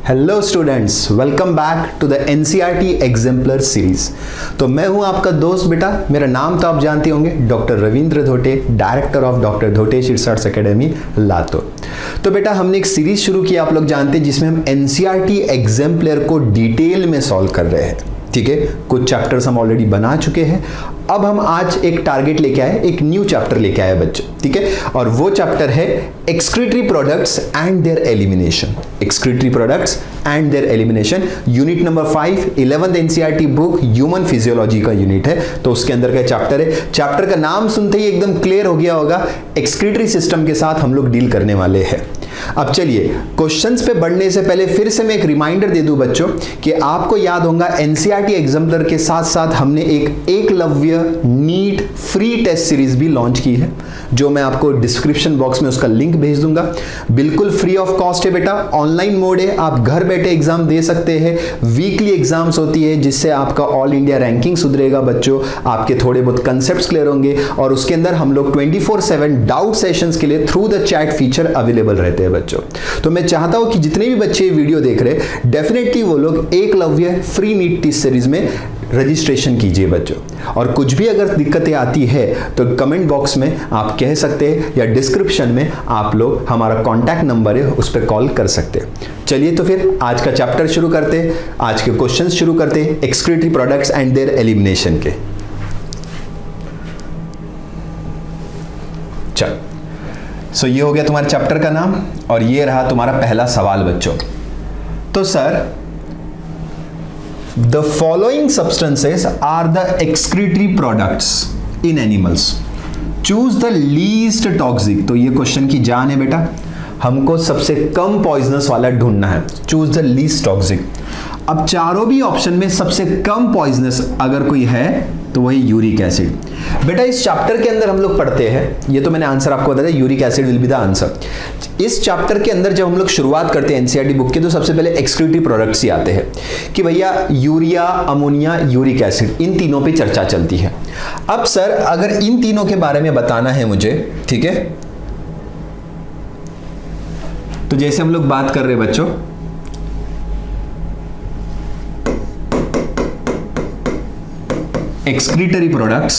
Hello students, welcome back to the NCERT exemplar series. तो मैं हूं आपका दोस्त बेटा, मेरा नाम तो आप जानते होंगे, doctor Ravindra Dhote, director of doctor Dhote research academy Latur. तो बेटा हमने एक सीरीज शुरू की, आप लोग जानते हैं, जिसमें हम एनसीईआरटी एग्जाम्पलर को डिटेल में सॉल्व कर रहे हैं। ठीक है, कुछ चैप्टर्स हम ऑलरेडी बना चुके हैं। अब हम आज एक टारगेट लेके आए, एक न्यू चैप्टर लेके आए बच्चे। ठीक है, और वो चैप्टर है excretory products and there elimination. Excretory products and there elimination, unit number 5, 11th NCERT book, human physiology का यूनिट है। तो उसके अंदर का चैप्टर है। चैप्टर का नाम सुनते ही एकदम क्लियर हो गया होगा, एक्सक्रीटरी सिस्टम के साथ हम लोग डील करने वाले हैं। अब चलिए क्वेश्चंस पे बढ़ने से पहले फिर से मैं एक रिमाइंडर दे दूं बच्चों कि आपको याद होगा एनसीईआरटी एग्जाम्पलर के साथ साथ हमने एक Eklavya NEET free test series भी लॉन्च की है, जो मैं आपको डिस्क्रिप्शन बॉक्स में उसका लिंक भेज दूंगा। बिल्कुल फ्री ऑफ कॉस्ट है बेटा, ऑनलाइन मोड है, आप घर बैठे एग्जाम दे सकते हैं। वीकली एग्जाम्स होती है, जिससे आपका ऑल इंडिया रैंकिंग सुधरेगा बच्चों, आपके थोड़े बहुत कंसेप्ट क्लियर होंगे, और उसके अंदर हम लोग 24/7 डाउट सेशंस के लिए through the chat feature available रहते हैं बच्चों। तो मैं चाहता हूं कि जितने भी बच्चे वीडियो देख रहे हैं, डेफिनेटली वो लोग Eklavya free NEET test series में रजिस्ट्रेशन कीजिए बच्चों। और कुछ भी अगर दिक्कतें आती है तो कमेंट बॉक्स में आप कह सकते हैं, या डिस्क्रिप्शन में आप लोग हमारा कॉन्टैक्ट नंबर है, उस पर कॉल कर सकते हैं। चलिए तो फिर आज का चैप्टर शुरू करते हैं, आज के क्वेश्चन शुरू करते हैं excretory products and there elimination के। चल, सो ये हो गया तुम्हारे चैप्टर का नाम, और ये रहा तुम्हारा पहला सवाल बच्चों। तो sir, the following substances are the excretory products in animals. Choose the least toxic. तो ये क्वेश्चन की जान है बेटा, हमको सबसे कम पॉइजनस वाला ढूंढना है। Choose the least toxic. अब चारों भी ऑप्शन में सबसे कम पॉइजनस अगर कोई है तो वही यूरिक एसिड। बेटा इस चैप्टर के अंदर हम लोग पढ़ते हैं, ये तो मैंने आंसर आपको बताया, uric acid will be the answer. इस चैप्टर के अंदर जब हम लोग शुरुआत करते हैं एनसीईआरटी बुक के, तो सबसे पहले एक्सक्रीटरी प्रोडक्ट्स ही आते हैं कि भैया यूरिया, अमोनिया, यूरिक एसिड, इन तीनों पे चर्चा चलती है। अब सर अगर इन तीनों के बारे में बताना है मुझे, ठीक है, तो जैसे हम लोग बात कर रहे हैं बच्चों, एक्सक्रीटरी प्रोडक्ट्स,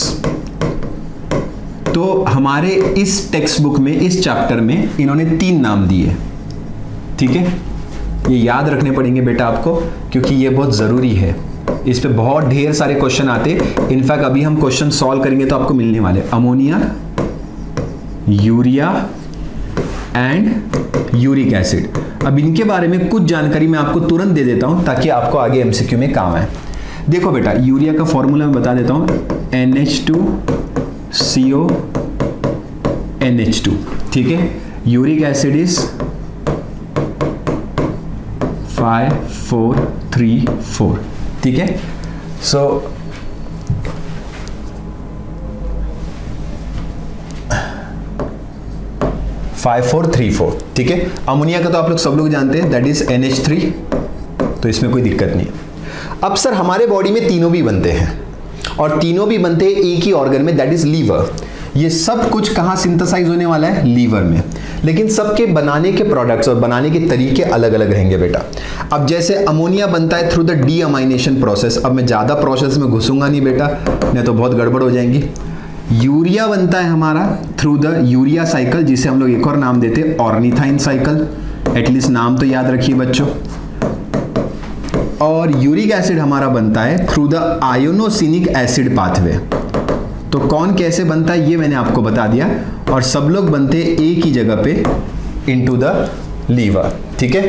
तो हमारे इस टेक्स्ट बुक में, इस चैप्टर में इन्होंने 3 नाम दिए। ठीक है, ये याद रखने पड़ेंगे बेटा आपको, क्योंकि ये बहुत जरूरी है। इस पे बहुत ढेर सारे क्वेश्चन आते, इनफैक्ट अभी हम क्वेश्चन सॉल्व करेंगे तो आपको मिलने वाले, ammonia, urea and uric acid. अब इनके बारे में कुछ जानकारी मैं आपको तुरंत दे देता हूं, ताकि आपको आगे एमसीक्यू में काम आए। देखो बेटा, यूरिया का फॉर्मूला मैं बता देता हूं, NH2CO NH2। ठीक है, यूरिक एसिड इज 5434। ठीक है, सो ठीक है। अमोनिया का तो आप लोग सब लोग जानते हैं, दैट इज NH3, तो इसमें कोई दिक्कत नहीं है। अब सर हमारे बॉडी में तीनों भी बनते हैं, और तीनों भी बनते हैं एक ही ऑर्गन में, दैट इज लीवर। ये सब कुछ कहां सिंथेसाइज होने वाला है? लीवर में। लेकिन सबके बनाने के प्रोडक्ट्स और बनाने के तरीके अलग अलग रहेंगे बेटा। अब जैसे अमोनिया बनता है थ्रू द डीअमाइनेशन प्रोसेस, अब मैं ज्यादा प्रोसेस में घुसूंगा नहीं बेटा, नहीं तो बहुत गड़बड़ हो जाएंगी। यूरिया बनता है हमारा थ्रू द यूरिया साइकिल, जिसे हम लोग एक और नाम देते हैं ऑर्निथाइन साइकिल, एटलीस्ट नाम तो याद रखिए बच्चों। और यूरिक एसिड हमारा बनता है थ्रू द आयोनोसिनिक एसिड पाथवे। तो कौन कैसे बनता है ये मैंने आपको बता दिया, और सब लोग बनते हैं एक ही जगह पे, इनटू द लीवर। ठीक है,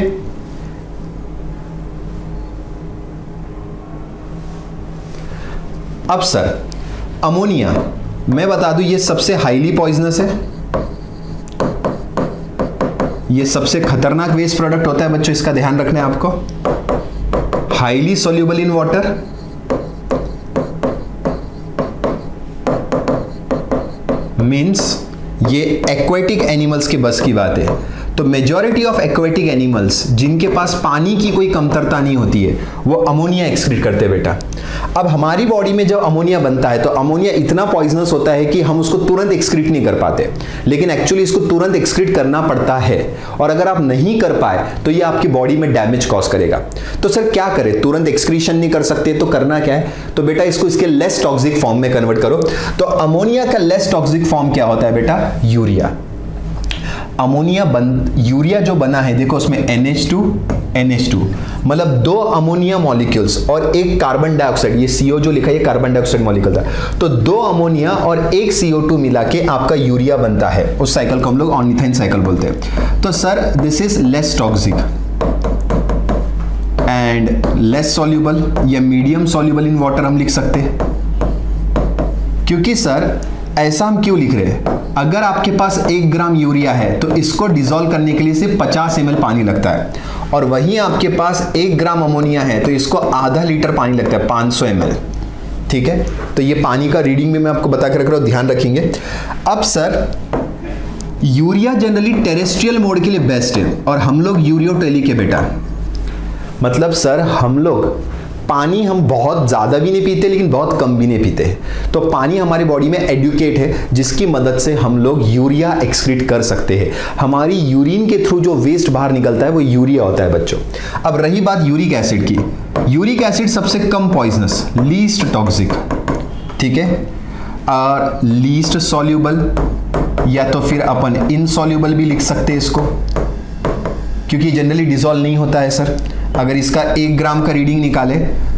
अब सर अमोनिया मैं बता दूं, ये सबसे हाईली पॉइजनस है, ये सबसे खतरनाक वेस्ट प्रोडक्ट होता है बच्चों, इसका ध्यान रखना है आपको। Highly soluble in water, means ये एक्वेटिक एनिमल्स के बस की बात है। तो मेजॉरिटी ऑफ एक्वेटिक एनिमल्स जिनके पास पानी की कोई कमतरता नहीं होती है वो अमोनिया एक्सक्रीट करते हैं बेटा। अब हमारी बॉडी में जब अमोनिया बनता है तो अमोनिया इतना पॉइजनस होता है कि हम उसको तुरंत एक्सक्रीट नहीं कर पाते, लेकिन एक्चुअली इसको तुरंत एक्सक्रीट करना पड़ता है, और अगर आप नहीं कर पाए तो ये आपकी बॉडी में डैमेज कॉज करेगा। तो सर क्या करें, तुरंत एक्सक्रीशन नहीं कर सकते तो करना क्या है, तो बेटा इसको इसके लेस टॉक्सिक फॉर्म में कन्वर्ट करो। तो अमोनिया का लेस टॉक्सिक फॉर्म क्या होता है बेटा, यूरिया। यूरिया जो बना है देखो उसमें NH2 मतलब 2 अमोनिया मॉलिक्यूल्स और एक कार्बन डाइऑक्साइड, ये CO जो लिखा है ये कार्बन डाइऑक्साइड मॉलिक्यूल था, तो 2 अमोनिया और एक CO2 मिला के आपका यूरिया बनता है। उस साइकिल को हम लोग ऑर्निथाइन साइकिल बोलते हैं। तो sir this is less toxic and less soluble या मीडियम सॉल्युबल इन वाटर हम लिख सकते हैं। क्योंकि सर ऐसा हम क्यों लिख रहे हैं, अगर आपके पास 1 ग्राम यूरिया है तो इसको डिसॉल्व करने के लिए सिर्फ 50 ml पानी लगता है, और वहीं आपके पास 1 ग्राम अमोनिया है तो इसको आधा लीटर पानी लगता है, 500 ml। ठीक है, तो ये पानी का रीडिंग भी मैं आपको बता के रख रहा हूं, ध्यान रखेंगे। अब sir urea generally terrestrial mode के लिए बेस्ट है, और हम लोग यूरियोटेलिक है बेटा, मतलब सर हम लोग पानी हम बहुत ज़्यादा भी नहीं पीते लेकिन बहुत कम भी नहीं पीते। तो पानी हमारी बॉडी में एडुकेट है जिसकी मदद से हम लोग यूरिया एक्सक्रीट कर सकते हैं। हमारी यूरिन के थ्रू जो वेस्ट बाहर निकलता है वो यूरिया होता है बच्चों। अब रही बात यूरिक एसिड की, यूरिक एसिड सबसे कम पॉइजनस, लीस्ट टॉक्सिक, ठीक है, और लीस्ट सॉल्युबल, या तो फिर अपन इनसॉल्युबल भी लिख सकते हैं इसको, क्योंकि जनरली डिसॉल्व नहीं होता है सर। अगर इसका 1 ग्राम का रीडिंग निकाले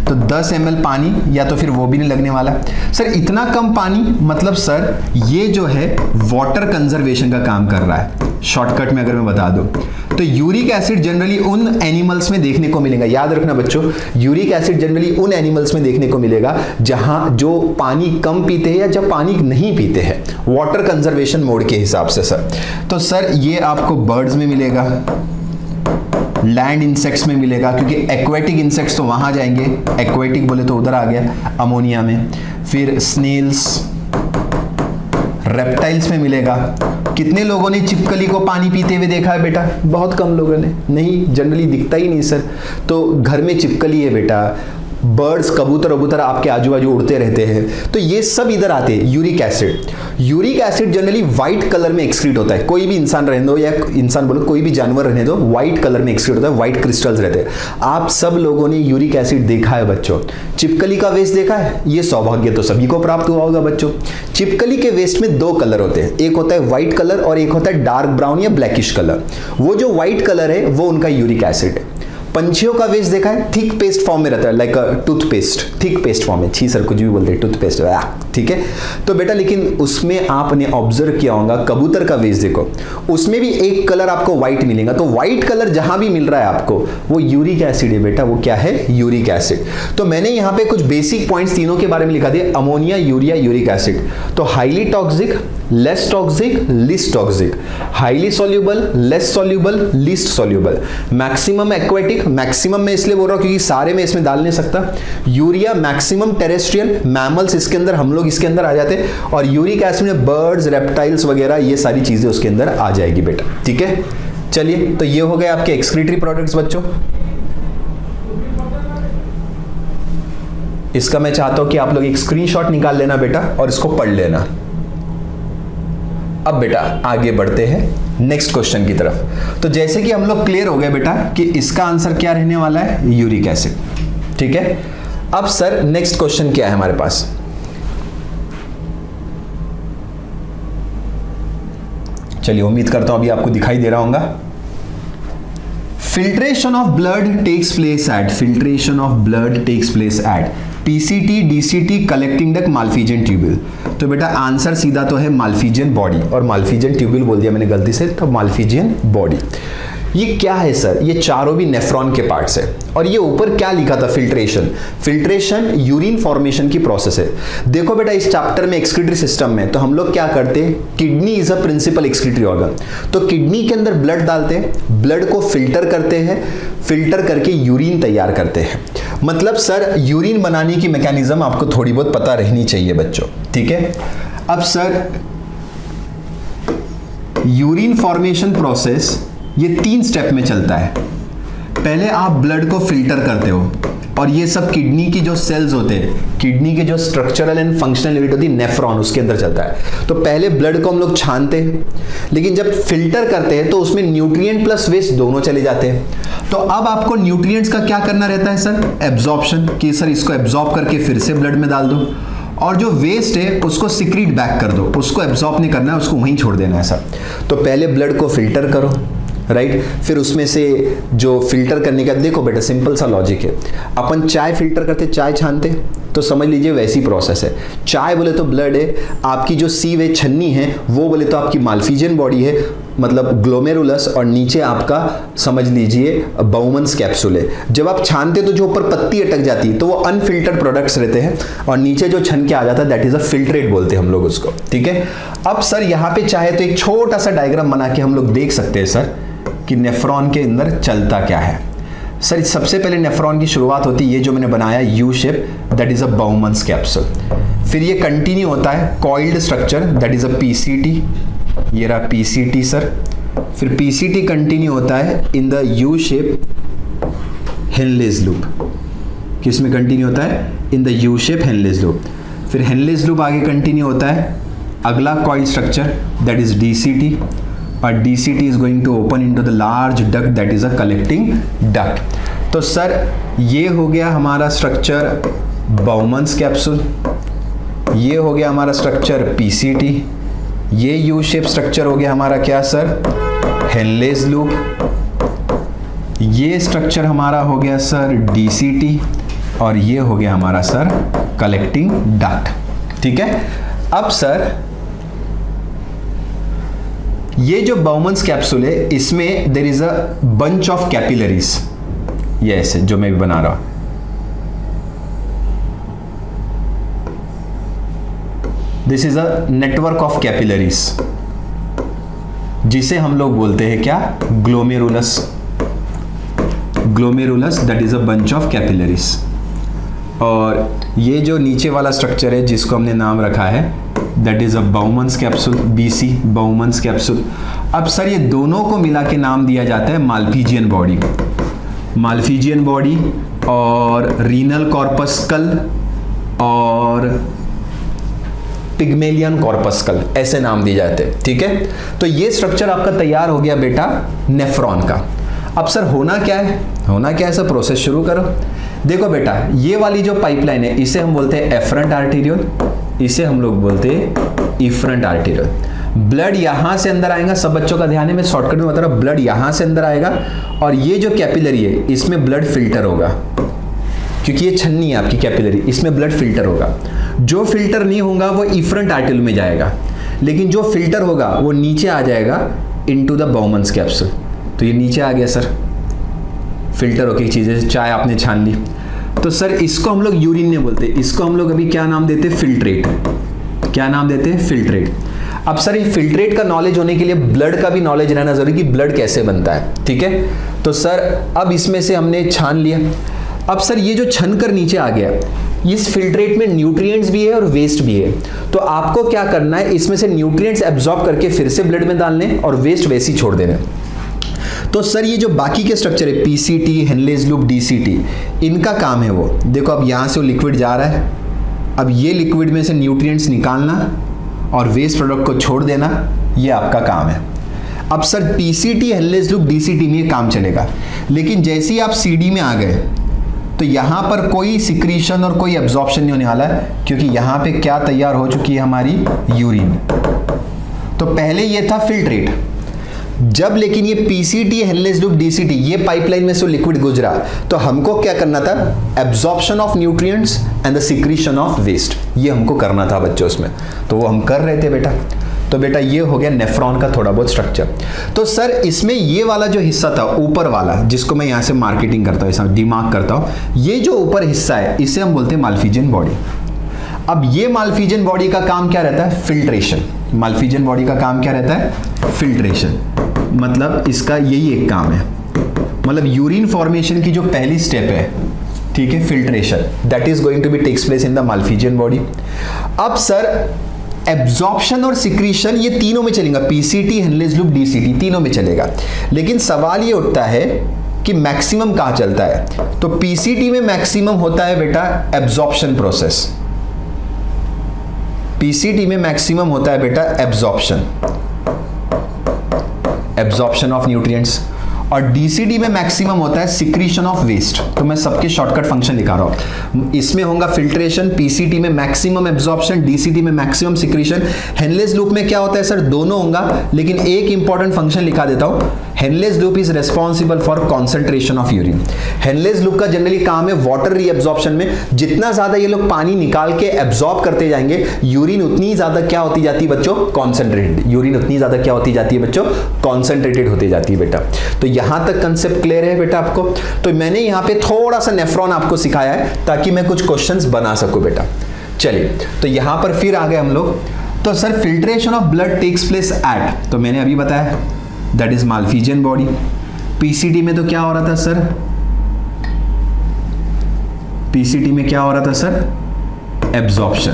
तो 10 ml पानी, या तो फिर वो भी नहीं लगने वाला। सर इतना कम पानी मतलब सर ये जो है वाटर कंजर्वेशन का काम कर रहा है। शॉर्टकट में अगर मैं बता दूं तो यूरिक एसिड जनरली उन एनिमल्स में देखने को मिलेगा, याद रखना बच्चों, यूरिक एसिड जनरली उन एनिमल्स में देखने को मिलेगा जहां जो पानी कम पीते हैं या जब पानी नहीं पीते हैं, वाटर कंजर्वेशन मोड के हिसाब से सर। तो सर ये आपको बर्ड्स में मिलेगा, लैंड इंसेक्ट्स में मिलेगा, क्योंकि एक्वेटिक इंसेक्ट्स तो वहां जाएंगे, एक्वेटिक बोले तो उधर आ गया अमोनिया में, फिर स्नेल्स, रेप्टाइल्स में मिलेगा। कितने लोगों ने छिपकली को पानी पीते हुए देखा है बेटा, बहुत कम लोगों ने, नहीं जनरली दिखता ही नहीं सर। तो घर में छिपकली है बेटा, बर्ड्स, कबूतर वबूतर आपके आजू बाजू उड़ते रहते हैं, तो ये सब इधर आते हैं। Uric acid generally white colour में एक्सक्रीट होता है, कोई भी इंसान रहने दो या इंसान बोलो कोई भी जानवर रहने दो, व्हाइट कलर में एक्सक्रीट होता है, व्हाइट क्रिस्टल्स रहते हैं। आप सब लोगों ने यूरिक एसिड देखा है बच्चों। चिपकली का वेस्ट देखा है, ये सौभाग्य तो सभी को प्राप्त हुआ होगा बच्चों। चिपकली के वेस्ट में 2 कलर होते हैं, एक होता है व्हाइट कलर और एक होता है डार्क ब्राउन या ब्लैकिश कलर। वो जो व्हाइट कलर है वो उनका यूरिक एसिड है। पंछियों का वेस्ट देखा है, थिक पेस्ट फॉर्म में रहता है, like toothpaste, thick paste form में, छी सर कुछ भी बोलते हैं टूथपेस्ट, ठीक है। तो बेटा लेकिन उसमें आपने ऑब्जर्व किया होगा, कबूतर का वेस्ट देखो, उसमें भी एक कलर आपको व्हाइट मिलेगा। तो व्हाइट कलर जहां भी मिल रहा है आपको वो यूरिक एसिड है बेटा, वो क्या है, यूरिक एसिड। तो मैंने यहां पे कुछ बेसिक पॉइंट्स तीनों के बारे में लिखा दिया, अमोनिया, यूरिया, यूरिक एसिड। तो highly toxic, less toxic, least toxic, highly soluble, less soluble, least soluble, maximum aquatic, maximum में इसलिए बोल रहा हूं क्योंकि सारे में इसमें डाल नहीं सकता, यूरिया मैक्सिमम टेरेस्ट्रियल, मैमल्स इसके अंदर, हम लोग इसके अंदर आ जाते हैं, और यूरिक एसिड में बर्ड्स, रेप्टाइल्स वगैरह ये सारी चीजें उसके अंदर आ जाएगी बेटा, ठीक है। चलिए तो ये हो गए आपके एक्सक्रीटरी प्रोडक्ट्स बच्चों। इसका मैं चाहता हूं कि आप लोग एक स्क्रीनशॉट निकाल लेना बेटा और इसको पढ़ लेना। अब बेटा आगे बढ़ते हैं नेक्स्ट क्वेश्चन की तरफ। तो जैसे कि हम लोग क्लियर हो गए बेटा कि इसका आंसर क्या रहने वाला है, यूरिक एसिड, ठीक है। अब सर नेक्स्ट क्वेश्चन क्या है हमारे पास, चलिए उम्मीद करता हूं अभी आपको दिखाई दे रहा होगा। Filtration of blood takes place at PCT, DCT, collecting duct, malpighian tubule. तो बेटा आंसर सीधा तो है माल्फिजियन बॉडी, और माल्फिजियन ट्यूब्यूल बोल दिया मैंने गलती से, तो माल्फिजियन बॉडी। ये क्या है सर, ये चारों भी नेफ्रॉन के पार्ट्स है। और ये ऊपर क्या लिखा था, फिल्ट्रेशन यूरिन फॉर्मेशन की प्रोसेस है। देखो बेटा इस चैप्टर में एक्सक्रीटरी सिस्टम में तो हम लोग क्या करते हैं, kidney is a principal excretory organ. तो किडनी के अंदर ब्लड डालते हैं, ब्लड को फिल्टर करते हैं, फिल्टर करके यूरिन तैयार करते हैं। मतलब सर यूरिन बनाने की मैकेनिज्म आपको थोड़ी बहुत पता रहनी चाहिए बच्चों, ठीक है। अब सर यूरिन फॉर्मेशन प्रोसेस ये 3 स्टेप में चलता है। पहले आप ब्लड को फिल्टर करते हो, और ये सब किडनी की जो सेल्स होते हैं, किडनी के जो स्ट्रक्चरल एंड फंक्शनल यूनिट होती है नेफ्रॉन, उसके अंदर चलता है। तो पहले ब्लड को हम लोग छानते हैं, लेकिन जब फिल्टर करते हैं तो उसमें न्यूट्रिएंट प्लस वेस्ट दोनों चले जाते हैं। तो अब आपको न्यूट्रिएंट्स का क्या करना रहता है सर? एब्जॉर्प्शन, कि सर इसको एब्जॉर्ब करके फिर से ब्लड में डाल दो, और जो वेस्ट है उसको सिक्रीट बैक कर दो, उसको एब्जॉर्ब नहीं करना है, उसको वहीं छोड़ देना है सर। तो पहले ब्लड को फिल्टर करो, राइट, फिर उसमें से जो फिल्टर करने का, देखो बेटा सिंपल सा लॉजिक है। अपन चाय फिल्टर करते, चाय छानते, तो समझ लीजिए वैसी प्रोसेस है। चाय बोले तो ब्लड है, आपकी जो सीव है, छन्नी है, वो बोले तो आपकी माल्फिजियन बॉडी है, मतलब ग्लोमेरुलस, और नीचे आपका समझ लीजिए बाउमन्स कैप्सूल है। जब आप छानते तो जो ऊपर पत्ती अटक जाती है तो वो अनफिल्टर्ड प्रोडक्ट्स रहते हैं, और नीचे जो छन के आ जाता है दैट इज अ फिल्ट्रेट बोलते हैं हम लोग उसको, ठीक है। अब सर यहाँ पे चाहे तो एक छोटा सा डायग्राम बना के हम लोग देख सकते हैं सर कि नेफ्रॉन के अंदर चलता क्या है। सर सबसे पहले नेफ्रॉन की शुरुआत होती है, ये जो मैंने बनाया U shape, that is a Bowman's capsule. फिर ये कंटिन्यू होता है coiled structure, that is a PCT, ये रहा पीसीटी सर। फिर पीसीटी कंटिन्यू होता है in the U shape Henle's loop, किसमें कंटिन्यू होता है? In the U shape Henle's loop. फिर हेनलेज लूप आगे कंटिन्यू होता है अगला coiled structure, that is DCT, और DCT is going to open into the large duct that is a collecting duct। तो सर ये हो गया हमारा स्ट्रक्चर बाउमन्स कैप्सूल, ये हो गया हमारा स्ट्रक्चर PCT, ये यू शेप स्ट्रक्चर हो गया हमारा क्या सर? हेनलेज लूप, ये स्ट्रक्चर हमारा हो गया सर DCT, और ये हो गया हमारा सर कलेक्टिंग डक्ट, ठीक है। अब सर ये जो बाउमन्स कैप्सूल है, इसमें there is a bunch of capillaries, ये ऐसे जो मैं भी बना रहा हूं, this is a network of capillaries, जिसे हम लोग बोलते हैं क्या? Glomerulus. Glomerulus that is a bunch of capillaries. और ये जो नीचे वाला स्ट्रक्चर है जिसको हमने नाम रखा है that is a Bowman's capsule, BC Bowman's capsule. अब सर ये दोनों को मिला के नाम दिया जाता है माल्फिजियन बॉडी, माल्फिजियन बॉडी, और रीनल कॉर्पस्कल और पिग्मेलियन कॉर्पस्कल, ऐसे नाम दिए जाते हैं, ठीक है। तो ये स्ट्रक्चर आपका तैयार हो गया बेटा नेफ्रॉन का। अब सर होना क्या है? होना क्या है सर? प्रोसेस शुरू करो। देखो बेटा ये वाली जो पाइपलाइन है इसे हम बोलते हैं एफरेंट आर्टेरियल, इसे हम लोग बोलते हैं इफरेंट आर्टेरियल। ब्लड यहां से अंदर आएगा, सब बच्चों का ध्यान है, मैं शॉर्टकट में बता रहा हूं, ब्लड यहां से अंदर आएगा, और ये जो कैपिलरी है इसमें ब्लड फिल्टर होगा, क्योंकि ये छन्नी है आपकी कैपिलरी, इसमें ब्लड फिल्टर होगा। जो फिल्टर नहीं होगा वो इफरेंट आर्टेरियल में जाएगा, लेकिन जो फिल्टर होगा वो नीचे आ जाएगा इनटू द बाउमन्स कैप्सूल। तो ये नीचे आ गया सर, फिल्टर होके चीजें, चाय आपने छान ली, तो सर इसको हम लोग यूरिन नहीं बोलते, इसको हम लोग अभी क्या नाम देते हैं? फिल्ट्रेट। क्या नाम देते हैं? फिल्ट्रेट। अब सर ये फिल्ट्रेट का नॉलेज होने के लिए ब्लड का भी नॉलेज रहना जरूरी कि ब्लड कैसे बनता है, ठीक है। तो सर अब इसमें से हमने छान लिया। अब सर ये जो छन कर नीचे आ गया, इस फिल्ट्रेट में न्यूट्रिएंट्स भी है और वेस्ट भी है, तो आपको क्या करना है, इसमें से न्यूट्रिएंट्स एब्जॉर्ब करके फिर से ब्लड में डालने और वेस्ट वैसे ही छोड़ देने। तो सर ये जो बाकी के स्ट्रक्चर है PCT, हेनलेज लूप, DCT, इनका काम है वो, देखो अब यहां से वो लिक्विड जा रहा है, अब ये लिक्विड में से न्यूट्रिएंट्स निकालना और वेस्ट प्रोडक्ट को छोड़ देना, ये आपका काम है। अब sir PCT, Henle's loop, DCT में ये काम चलेगा, लेकिन जैसे ही आप CD में आ गए तो यहां पर कोई सिक्रीशन और कोई एब्जॉर्प्शन नहीं होने वाला है, क्योंकि यहां पे क्या तैयार हो चुकी है हमारी? यूरिन। तो पहले ये था फिल्ट्रेट, जब लेकिन ये PCT, हेनलेज लूप, DCT, ये पाइपलाइन में से लिक्विड गुजरा, तो हमको क्या करना था? Absorption of nutrients and the secretion of waste, ये हमको करना था बच्चों उसमें, तो वो हम कर रहे थे बेटा। तो बेटा ये हो गया नेफ्रॉन का थोड़ा बहुत स्ट्रक्चर। तो सर इसमें ये वाला जो हिस्सा था ऊपर वाला, जिसको मैं यहाँ से मार्केटिंग करता हूँ, ऐसा डिमार्क करता हूँ, ये जो ऊपर हिस्सा है इसे हम बोलते हैं माल्फिजियन बॉडी। अब ये माल्फिजियन बॉडी का काम क्या रहता है? फिल्ट्रेशन। माल्फिजियन बॉडी का काम क्या रहता है? फिल्ट्रेशन। मतलब इसका यही एक काम है, मतलब यूरिन फॉर्मेशन की जो पहली स्टेप है, ठीक है, filtration, that is going to be takes place in the Malpighian body. अब सर एब्जॉर्प्शन और सिक्रीशन ये तीनों में चलेगा, पीसीटी, हेनलेज लूप, डीसीटी तीनों में चलेगा। लेकिन सवाल ये उठता है कि मैक्सिमम कहां चलता है। तो पीसीटी में मैक्सिमम होता है बेटा एब्जॉर्प्शन प्रोसेस, पीसीटी में मैक्सिमम होता है बेटा एब्जॉर्प्शन ऑफ न्यूट्रिएंट्स, और डीसीडी में मैक्सिमम होता है सिक्रीशन ऑफ वेस्ट। तो मैं सबके शॉर्टकट फंक्शन लिखा रहा हूं, इसमें होगा फिल्ट्रेशन, पीसीटी में मैक्सिमम एब्जॉर्प्शन, डीसीडी में मैक्सिमम सिक्रीशन। हेनलेज लूप में क्या होता है सर, दोनों होगा, लेकिन एक इंपॉर्टेंट फंक्शन लिखा देता हूं, Henle's loop is responsible for concentration of urine. Henle's loop का जनरली काम है वाटर रीअब्जॉर्प्शन में, जितना ज्यादा ये लोग पानी निकाल के एब्जॉर्ब करते जाएंगे, यूरिन उतनी ज्यादा क्या होती जाती है बच्चों, कॉन्सेंट्रेटेड, यूरिन उतनी ज्यादा क्या होती जाती है बच्चों, कॉन्सेंट्रेटेड होती जाती है बेटा। तो यहां तक कंसेप्ट क्लियर है बेटा आपको। तो मैंने यहां पे थोड़ा सा नेफ्रॉन आपको सिखाया है ताकि मैं कुछ क्वेश्चंस बना सकूं बेटा। चलिए, तो यहां पर फिर आ गए हम लोग। तो sir filtration of blood takes place at, तो मैंने अभी बताया that is malpighian body. PCT में तो क्या हो रहा था सर, पीसीटी में क्या हो रहा था सर, एब्जॉर्प्शन।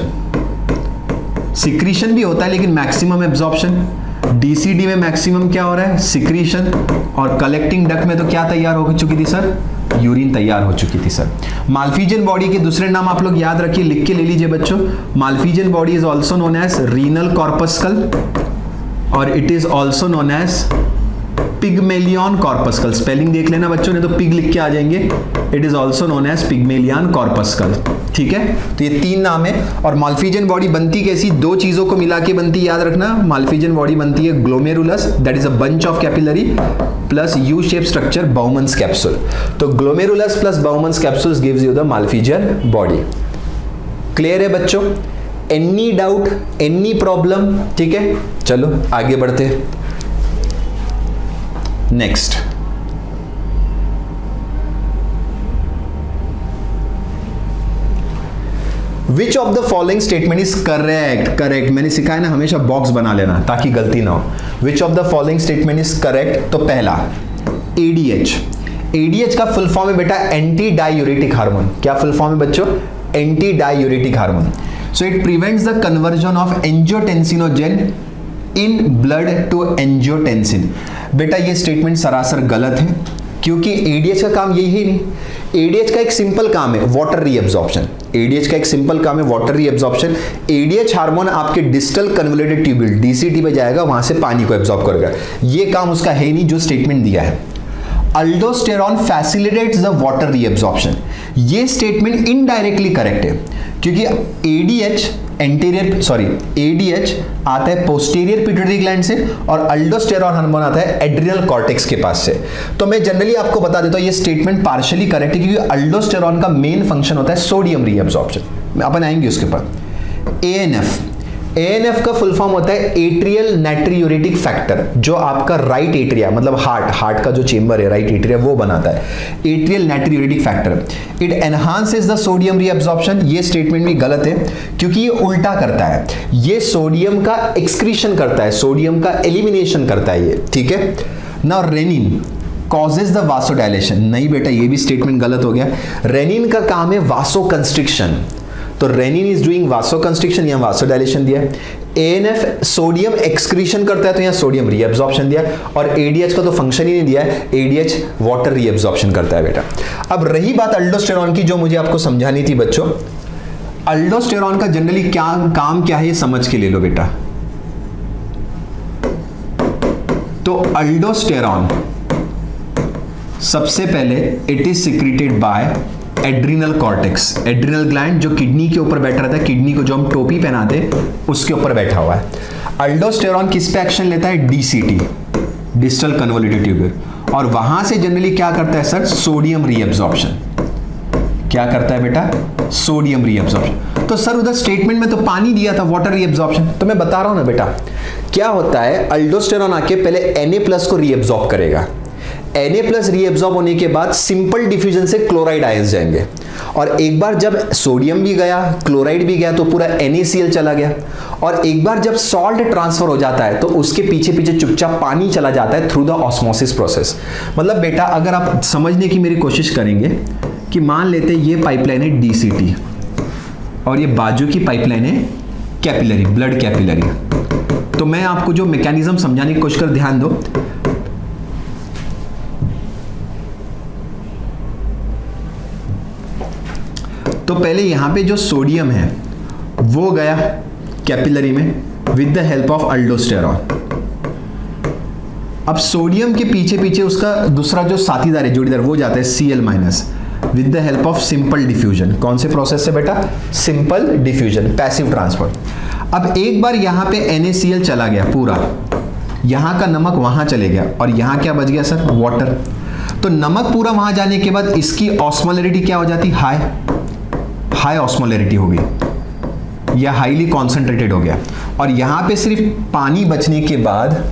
सिक्रीशन भी होता है लेकिन मैक्सिमम एब्जॉर्प्शन। डीसीडी में मैक्सिमम क्या हो रहा है, सिक्रीशन। और कलेक्टिंग डक्ट में तो क्या तैयार हो चुकी थी सर, यूरिन तैयार हो चुकी थी सर। माल्फिजियन बॉडी के दूसरे नाम आप लोग याद रखिए, लिख के ले लीजिए बच्चों। Malpighian body is also known as renal corpuscle और it is also known as Pygmalion corpuscle. Spelling देख लेना बच्चों, ने तो पिग लिख के आ जाएंगे। It is also known as Pygmalion corpuscle. ठीक है, तो ये तीन नाम है। और माल्फिजियन बॉडी बनती कैसी, दो चीजों को मिला के बनती, याद रखना। माल्फिजियन बॉडी बनती है glomerulus, that is a bunch of capillary, plus U shape structure Bowman's capsule. तो glomerulus plus Bowman's capsules gives you the Malpighian body. Clear है बच्चों, एनी डाउट, एनी प्रॉब्लम? ठीक है, चलो आगे बढ़ते हैं। Next, which of the following statement is correct. मैंने सिखाया ना, हमेशा बॉक्स बना लेना ताकि गलती ना हो। Which of the following statement is correct, तो पहला एडीएच। एडीएच का फुल फॉर्म है बेटा एंटी डायूरेटिक हार्मोन। क्या फुल फॉर्म है बच्चों, anti diuretic hormone. So it prevents the conversion of angiotensinogen in blood to angiotensin. बेटा ये स्टेटमेंट सरासर गलत है, क्योंकि एडीएच का काम यही है नहीं। एडीएच का एक सिंपल काम है वाटर रीअब्जॉर्प्शन। एडीएच का एक सिंपल काम है वाटर रीअब्जॉर्प्शन। एडीएच हार्मोन आपके डिस्टल कन्वोल्यूटेड ट्यूब्यूल डीसीटी में जाएगा, वहां से पानी को एब्जॉर्ब करेगा। ये काम उसका है नहीं जो स्टेटमेंट दिया है। Aldosterone facilitates the water reabsorption, ये स्टेटमेंट इनडायरेक्टली करेक्ट है, क्योंकि एडीएच आता है पोस्टीरियर पिट्यूटरी ग्लैंड से और अल्डोस्टेरॉन हार्मोन आता है एड्रिनल कॉर्टेक्स के पास से। तो मैं जनरली आपको बता देता हूं ये स्टेटमेंट पार्शियली करेक्ट है, क्योंकि अल्डोस्टेरॉन का मेन फंक्शन होता है सोडियम रीअब्जॉर्प्शन। अपन आएंगे उसके ऊपर। एएनएफ का फुल फॉर्म होता है एट्रियल नाइट्रियूरेटिक फैक्टर, जो आपका राइट एट्रिया मतलब हार्ट का जो चेंबर है राइट एट्रिया वो बनाता है, atrial natriuretic factor. It enhances the sodium reabsorption. ये स्टेटमेंट भी गलत है, क्योंकि ये उल्टा करता है, ये सोडियम का एक्सक्रीशन करता है, सोडियम का एलिमिनेशन करता है ये। ठीक है, नाउ रेनिन कॉजेज द वासोडायलेशन। नहीं बेटा, ये भी स्टेटमेंट गलत हो गया। रेनिन का काम है वासो कंस्ट्रिक्शन, तो रेनिन इज डूइंग वासो कंस्ट्रिक्शन, यहां वासोडायलेशन दिया है। एएनएफ सोडियम एक्सक्रीशन करता है, तो यहां सोडियम रीअब्जॉर्प्शन दिया है। और एडीएच का तो फंक्शन ही नहीं दिया है, एडीएच वाटर रीअब्जॉर्प्शन करता है बेटा। अब रही बात अल्डोस्टेरॉन की, जो मुझे आपको समझानी थी बच्चों। अल्डोस्टेरॉन का जनरली क्या काम क्या है, ये समझ के ले लो बेटा। तो अल्डोस्टेरॉन सबसे पहले it is secreted by adrenal cortex, adrenal gland जो किडनी के ऊपर बैठा रहता है, किडनी को जो हम टोपी पहनाते उसके ऊपर बैठा हुआ है। अल्डोस्टेरॉन किस पे एक्शन लेता है, डीसीटी, डिस्टल कन्वोल्यूटेड ट्यूब्यूल, और वहां से जनरली क्या करता है सर, सोडियम रीअब्जॉर्प्शन। क्या करता है बेटा, सोडियम रीअब्जॉर्प्शन। तो सर उधर स्टेटमेंट में तो पानी दिया था वाटर रीअब्जॉर्प्शन, तो मैं बता रहा हूं ना बेटा क्या होता है। अल्डोस्टेरॉन आके पहले Na+ को रीअब्जॉर्ब करेगा, Na+ रीअब्जॉर्ब होने के बाद सिंपल डिफ्यूजन से क्लोराइड आयंस जाएंगे, और एक बार जब सोडियम भी गया क्लोराइड भी गया तो पूरा NaCl चला गया, और एक बार जब सॉल्ट ट्रांसफर हो जाता है तो उसके पीछे पीछे चुपचाप पानी चला जाता है थ्रू द ऑस्मोसिस प्रोसेस। मतलब बेटा अगर आप समझने की मेरी कोशिश करेंगे कि मान लेते ये पाइपलाइन है DCT और ये बाजू की पाइपलाइन है कैपिलरी, ब्लड कैपिलरी। तो मैं आपको जो मैकेनिज्म समझाने की कोशिश कर, ध्यान दो। तो पहले यहां पे जो सोडियम है वो गया कैपिलरी में with the help of aldosterone. अब सोडियम के पीछे पीछे उसका दूसरा जो साथीदार है, जोड़ीदार, वो जाता है Cl- with the help of simple diffusion. कौन से प्रोसेस से बेटा? Simple diffusion, passive transport. अब एक बार यहां पे NaCl चला गया पूरा, यहां का नमक वहां चले गया और यहां क्या बच गया सर? वाटर। तो नमक पूरा वहां जाने के बाद इसकी ऑस्मोलैरिटी क्या हो जाती? हाई ऑस्मोलैरिटी हो गई या हाईली कॉन्सेंट्रेटेड हो गया। और यहां पे सिर्फ पानी बचने के बाद,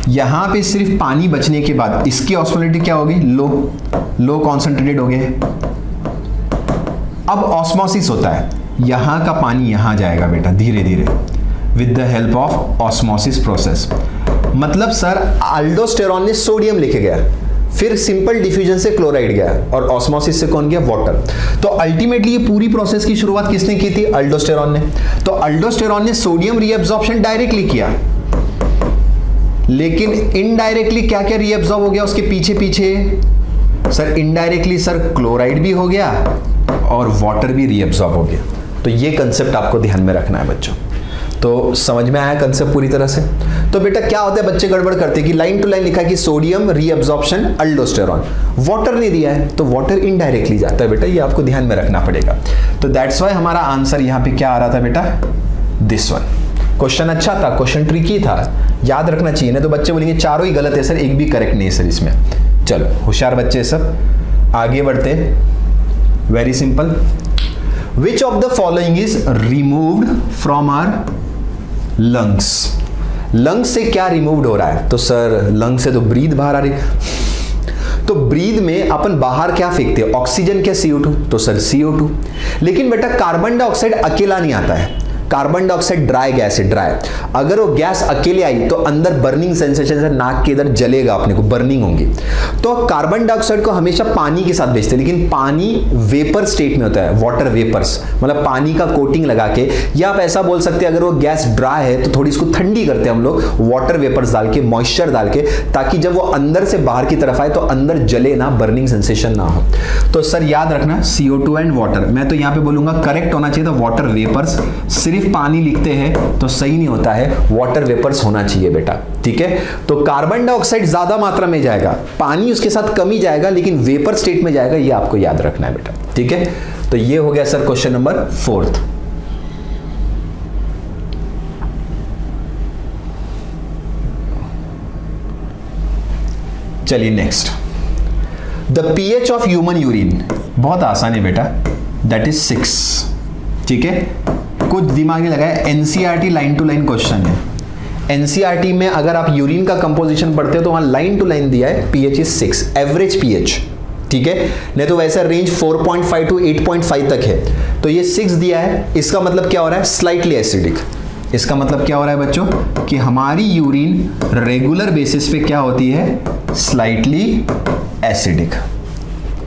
यहां पे सिर्फ पानी बचने के बाद इसकी ऑस्मोलैरिटी क्या होगी? लो कॉन्सेंट्रेटेड हो गए। अब ऑस्मोसिस होता है, यहां का पानी यहां जाएगा बेटा धीरे धीरे with the help of osmosis process. मतलब सर अल्डोस्टेरॉन ने सोडियम लेके गया, फिर सिंपल डिफ्यूजन से क्लोराइड गया और ऑस्मोसिस से कौन गया? वाटर। तो अल्टीमेटली ये पूरी प्रोसेस की शुरुआत किसने की थी? अल्डोस्टेरॉन ने। तो अल्डोस्टेरॉन ने सोडियम रीअब्जॉर्प्शन डायरेक्टली किया, लेकिन इनडायरेक्टली क्या क्या रीअब्जॉर्ब हो गया उसके पीछे पीछे? सर इनडायरेक्टली सर क्लोराइड भी हो गया और वाटर भी रीअब्जॉर्ब हो गया। तो ये कंसेप्ट आपको ध्यान में रखना है बच्चों। तो समझ में आया कंसेप्ट पूरी तरह से? तो बेटा क्या होता है, बच्चे गड़बड़ करते हैं कि लाइन टू लाइन लिखा कि सोडियम रीअब्जॉर्प्शन अल्डोस्टेरॉन, वाटर नहीं दिया है तो वाटर इनडायरेक्टली जाता है बेटा, ये आपको ध्यान में रखना पड़ेगा। तो दैट्स व्हाई हमारा आंसर यहां पे क्या आ रहा था बेटा? This one. क्वेश्चन अच्छा था, क्वेश्चन ट्रिकी था, याद रखना चाहिए, नहीं तो बच्चे बोलेंगे चारों ही गलत है सर, एक भी करेक्ट नहीं है सर इसमें। चलो होशियार बच्चे सब, आगे बढ़ते। Very simple. Which of the following is removed from our lungs? Lungs से क्या रिमूव्ड हो रहा है? तो सर लंग्स से तो ब्रीथ बाहर आ रही। तो ब्रीथ में अपन बाहर क्या फेंकते हैं? ऑक्सीजन क्या CO2? तो सर CO2। लेकिन बेटा कार्बन डाइऑक्साइड अकेला नहीं आता है, कार्बन डाइऑक्साइड ड्राई गैस है, ड्राई। अगर वो गैस अकेले आई तो अंदर बर्निंग सेंसेशन है, नाक के इधर जलेगा, अपने को बर्निंग होगी। तो कार्बन डाइऑक्साइड को हमेशा पानी के साथ भेजते हैं, लेकिन पानी वेपर स्टेट में होता है, वाटर वेपर्स, मतलब पानी का कोटिंग लगा के, या आप ऐसा बोल सकते हैं अगर वो गैस ड्राई है तो थोड़ी इसको ठंडी करते हैं हम लोग वाटर वेपर्स डाल के, मॉइस्चर डाल के, ताकि जब वो अंदर से बाहर की तरफ आए तो अंदर जले ना, बर्निंग सेंसेशन ना हो। तो सर याद रखना CO2 एंड वाटर। मैं तो यहां पे बोलूंगा करेक्ट होना चाहिए था वाटर वेपर्स। सिर्फ पानी लिखते हैं तो सही नहीं होता है, वाटर वेपर्स होना चाहिए बेटा, ठीक है। तो कार्बन डाइऑक्साइड ज्यादा मात्रा में जाएगा, पानी उसके साथ कम ही जाएगा, लेकिन वेपर स्टेट में जाएगा, ये आपको याद रखना है बेटा, ठीक है। तो ये हो गया सर क्वेश्चन नंबर 4। चलिए next, the pH of human urine. बहुत आसान है बेटा, दैट इज 6, ठीक है। कुछ दिमाग में लगाया, NCERT line to line question है। एनसीईआरटी में अगर आप यूरिन का कंपोजिशन पढ़ते हो तो वहां लाइन टू लाइन दिया है pH इज 6, एवरेज pH, ठीक है। नहीं तो वैसा रेंज 4.5 टू 8.5 तक है, तो ये 6 दिया है, इसका मतलब क्या हो रहा है? Slightly acidic. इसका मतलब क्या हो रहा है बच्चों कि हमारी यूरिन रेगुलर बेसिस पे क्या होती है? Slightly acidic.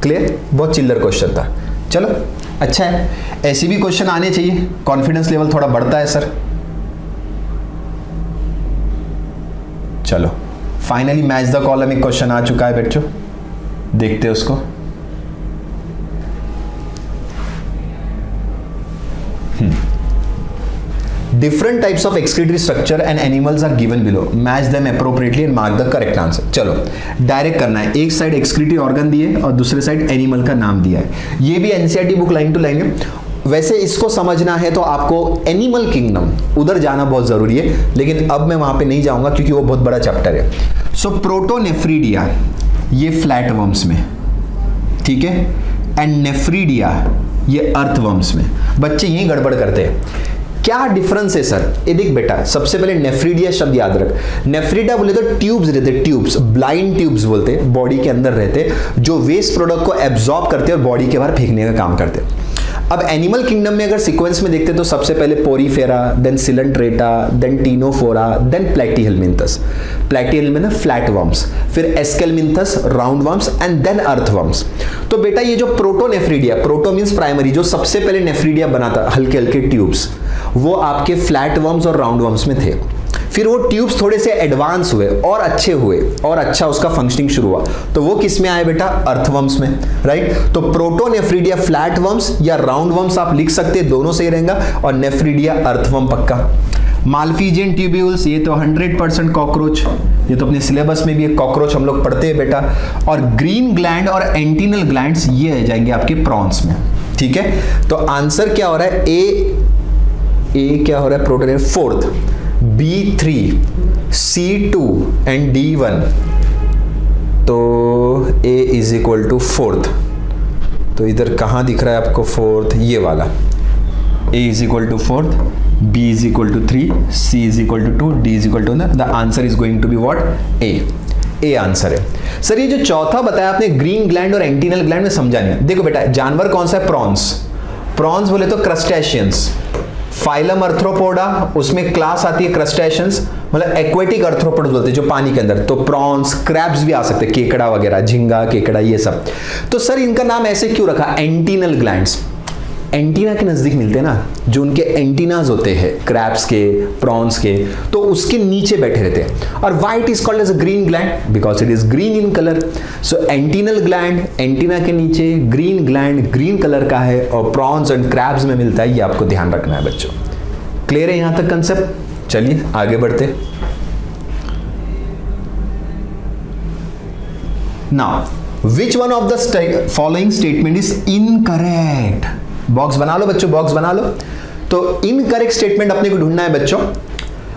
क्लियर? बहुत चिल्लर क्वेश्चन था, चलो अच्छा है, ऐसे भी क्वेश्चन आने चाहिए, कॉन्फिडेंस लेवल थोड़ा बढ़ता है सर। चलो फाइनली मैच द कॉलम एक क्वेश्चन आ चुका है बच्चों, देखते हैं उसको। Different types of excretory structure and animals are given below. Match them appropriately and mark the correct answer. चलो डायरेक्ट करना है, एक साइड एक्सक्रीटरी ऑर्गन दिए और दूसरे साइड एनिमल का नाम दिया है। ये भी NCERT book line to line है। वैसे इसको समझना है तो आपको एनिमल किंगडम उधर जाना बहुत जरूरी है, लेकिन अब मैं वहां पे नहीं जाऊंगा क्योंकि वो बहुत बड़ा चैप्टर है। सो प्रोटोनेफ्रीडिया ये फ्लैट वर्म्स में, ठीक है, एंड नेफ्रीडिया ये अर्थवर्म्स में। बच्चे यही गड़बड़ करते हैं। क्या डिफरेंस है सर? ये देख बेटा, सबसे पहले नेफ्रीडिया शब्द याद रख। नेफ्रीडिया बोले तो ट्यूब्स रहते, ट्यूब्स, ब्लाइंड ट्यूब्स बोलते हैं, बॉडी के अंदर रहते, जो वेस्ट प्रोडक्ट को एब्जॉर्ब करते हैं और बॉडी के बाहर फेंकने का काम करते हैं। अब एनिमल किंगडम में अगर सीक्वेंस में देखते तो सबसे पहले Porifera, then Coelenterata, then Ctenophora, then Platyhelminthes. Platyhelminthes flat worms, फिर Aschelminthes round worms and then earthworms. तो बेटा ये जो प्रोटोनेफ्रीडिया, प्रोटो मींस प्राइमरी, जो सबसे पहले नेफ्रीडिया बनाता हल्के हल्के ट्यूब्स, वो आपके फ्लैट वर्म्स और राउंड वर्म्स में थे। फिर वो ट्यूब्स थोड़े से एडवांस हुए और अच्छे हुए और अच्छा उसका फंक्शनिंग शुरू हुआ, तो वो किस में आए बेटा? अर्थवर्म्स में, राइट। तो प्रोटोनेफ्रीडिया फ्लैट वर्म्स या राउंड वर्म्स आप लिख सकते हैं, दोनों सही रहेगा, और नेफ्रीडिया अर्थवर्म पक्का। माल्फीजियन ट्यूब्यूल्स, ये तो 100% कॉकरोच, ये तो अपने सिलेबस में भी एक कॉकरोच हम लोग पढ़ते हैं बेटा। और ग्रीन ग्लैंड और एंटीनल ग्लैंड्स ये आ जाएंगे आपके प्रॉन्स में, ठीक है। तो आंसर क्या हो रहा है? ए क्या हो रहा है? Proton fourth, B3, C2 and D1, तो A is equal to fourth. तो इधर कहां दिख रहा है आपको फोर्थ? ये वाला, A is equal to fourth, B is equal to 3, C is equal to 2, D is equal to, the answer is going to be what? A answer है। सर ये जो चौथा बताया आपने ग्रीन ग्लैंड और एंटीनल ग्लैंड में समझा नहीं। देखो बेटा जानवर कौन सा है? प्रॉन्स। प्रॉन्स बोले तो क्रस्टेशियंस, फाइलम अर्थ्रोपोडा, उसमें क्लास आती है क्रस्टेशियंस, मतलब एक्वेटिक अर्थ्रोपोड्स बोलते हैं जो पानी के अंदर। तो प्रॉन्स, क्रैब्स भी आ सकते हैं, केकड़ा वगैरह, झींगा, केकड़ा, ये सब। तो सर इनका नाम ऐसे क्यों रखा? एंटीनल ग्लैंड्स, एंटीना के नजदीक मिलते हैं ना, जो उनके एंटीनाज होते हैं क्रैब्स के, प्रॉन्स के, तो उसके नीचे बैठे रहते हैं। और why it is called as a green gland? Because it is green in colour. So antennal gland antenna के नीचे, ग्रीन ग्लैंड ग्रीन कलर का है, और प्रॉन्स एंड क्रैब्स में मिलता है। ये आपको ध्यान रखना है बच्चों। क्लियर है यहां तक कंसेप्ट? चलिए आगे बढ़ते। Now which one of the following statement is incorrect? Box बना लो बच्चों, बॉक्स बना लो। तो इनकरेक्ट स्टेटमेंट अपने को ढूंढना है बच्चों।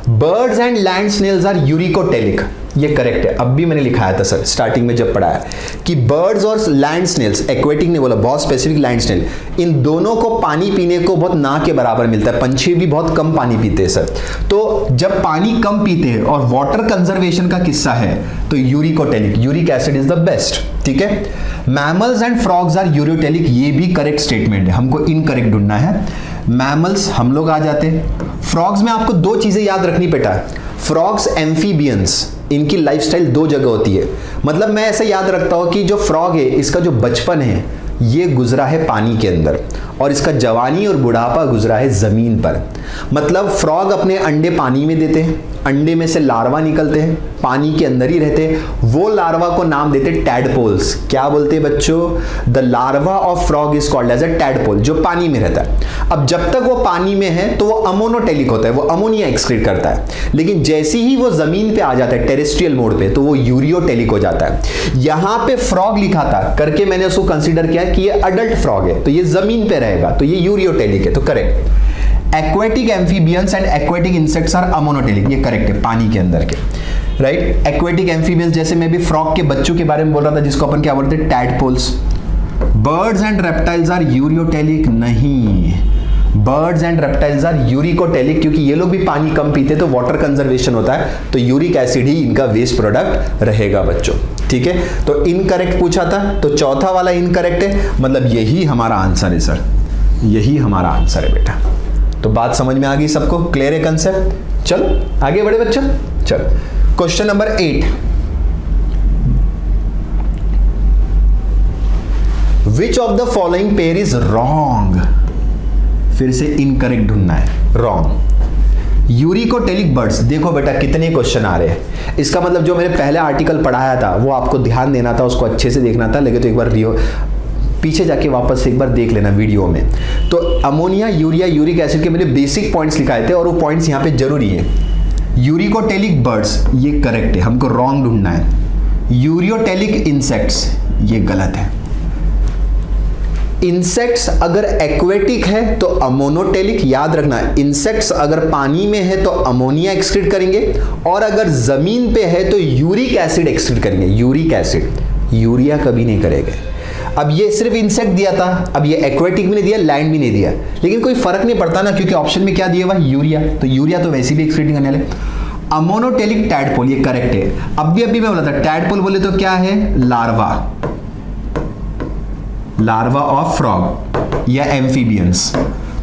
Birds and land snails are uricotelic, ये करेक्ट है। अब भी मैंने लिखाया था सर स्टार्टिंग में जब पढ़ाया कि बर्ड्स और लैंड स्नेल्स, एक्वेटिक ने बोला, बहुत स्पेसिफिक लैंड स्नेल, इन दोनों को पानी पीने को बहुत ना के बराबर मिलता है। पंछी भी बहुत कम पानी पीते हैं सर। तो जब पानी कम पीते हैं और वाटर कंजर्वेशन का किस्सा है तो uricotelic, uric acid is the best, ठीक है। Mammals and frogs are ureotelic, ये भी करेक्ट स्टेटमेंट है, हमको इनकरेक्ट ढूंढना है। मैमल्स हम लोग आ जाते हैं। फ्रॉग्स में आपको दो चीजें याद रखनी बेटा। फ्रॉग्स एम्फीबियंस, इनकी लाइफस्टाइल दो जगह होती है। मतलब मैं ऐसा याद रखता हूं कि जो फ्रॉग है इसका जो बचपन है ये गुजरा है पानी के अंदर, और इसका जवानी और बुढ़ापा गुजरा है जमीन पर। मतलब फ्रॉग अपने अंडे पानी में देते हैं, अंडे में से लार्वा निकलते हैं, पानी के अंदर ही रहते हैं। वो लार्वा को नाम देते हैं टैडपोल्स। क्या बोलते हैं बच्चों? The larva of frog is called as a tadpole, जो पानी में रहता है। अब जब तक वो पानी में है तो वो अमोनोटेलिक होता है, वो अमोनिया एक्सक्रीट करता है। लेकिन जैसे ही वो जमीन पे आ जाता है टेरेस्ट्रियल मोड पे, तो वो यूरियोटेलिक हो जाता है। यहां पे फ्रॉग लिखा था करके मैंने उसको कंसीडर किया कि ये अडल्ट फ्रॉग है, तो ये जमीन पे रहेगा, तो ये यूरियोटेलिक है, तो correct. Aquatic amphibians and aquatic insects are ammonotelic, ये करेक्ट है, पानी के अंदर के, राइट। एक्वेटिक एम्फीबियंस, जैसे मैं भी फ्रॉग के बच्चों के बारे में बोल रहा था जिसको अपन क्या बोलते हैं? Tadpoles. Birds and reptiles are ureotelic, नहीं, birds and reptiles are uricotelic, क्योंकि ये लोग भी पानी कम पीते तो वाटर कंजर्वेशन होता है, तो यूरिक एसिड ही इनका वेस्ट प्रोडक्ट रहेगा बच्चों, ठीक है। तो इनकरेक्ट पूछा था, तो चौथा वाला इनकरेक्ट है, मतलब यही हमारा आंसर है सर, यही हमारा आंसर है बेटा। तो बात समझ में आ गई सबको? क्लियर है कंसेप्ट? चलो आगे बढ़े बच्चों। चलो question number 8, which of the following pair is wrong? फिर से इनकरेक्ट ढूंढना है, रॉन्ग। यूरिकोटेलिक बर्ड्स, देखो बेटा कितने क्वेश्चन आ रहे हैं। इसका मतलब जो मैंने पहले आर्टिकल पढ़ाया था वो आपको ध्यान देना था, उसको अच्छे से देखना था, लेकिन तो एक बार पीछे जाके वापस से एक बार देख लेना वीडियो में। तो अमोनिया, यूरिया, यूरिक एसिड के मैंने बेसिक पॉइंट्स लिखाए थे और वो पॉइंट्स यहाँ पे जरूरी है। यूरिकोटेलिक बर्ड्स, ये करेक्ट है, हमको रॉन्ग ढूंढना है। यूरियोटेलिक इंसेक्ट्स, ये गलत है। इंसेक्ट्स अगर एक्वेटिक है तो अमोनोटेलिक, याद रखना। इंसेक्ट्स अगर पानी में है तो अमोनिया एक्सक्रीट करेंगे, और अगर जमीन पे है तो यूरिक एसिड एक्सक्रीट करेंगे, यूरिक एसिड, यूरिया कभी नहीं करेंगे। अब ये सिर्फ इंसेक्ट दिया था, अब ये एक्वेटिक भी नहीं दिया, लैंड भी नहीं दिया, लेकिन कोई फर्क नहीं पड़ता ना, क्योंकि ऑप्शन में क्या दिया हुआ? यूरिया, तो यूरिया तो वैसे भी एक्सक्रीट करने वाले। अमोनोटेलिक टैडपोल, ये करेक्ट है। अभी मैं बोला था टैडपोल बोले तो क्या है? लार्वा। लार्वा ऑफ फ्रॉग या एम्फीबियंस।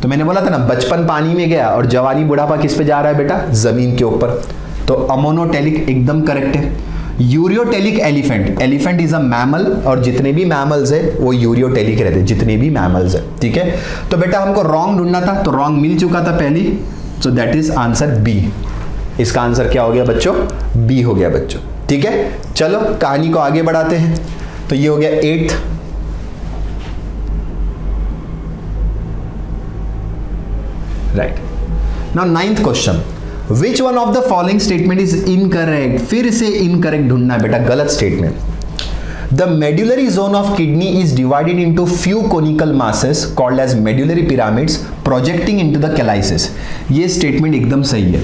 तो मैंने बोला था ना, बचपन पानी में गया और जवानी बुढ़ापा किस पे जा रहा है बेटा, जमीन के ऊपर। तो अमोनोटेलिक एकदम करेक्ट है। Ureotelic elephant, elephant is a mammal और जितने भी मैमल्स है वो यूरियोटेलिक रहते हैं, जितने भी मैमल्स है, ठीक है। तो बेटा हमको रॉन्ग ढूंढना था, तो रॉन्ग मिल चुका था पहली, so that is answer B. इसका आंसर क्या हो गया बच्चों, बी हो गया बच्चों, ठीक है। चलो कहानी को आगे बढ़ाते हैं। तो ये हो गया 8th। Right, now 9th question, which one of the following statement is incorrect. फिर से इनकरेक्ट ढूंढना है बेटा, गलत statement. The medullary zone of kidney is divided into few conical masses called as medullary pyramids projecting into the calyces. ये statement एकदम सही है।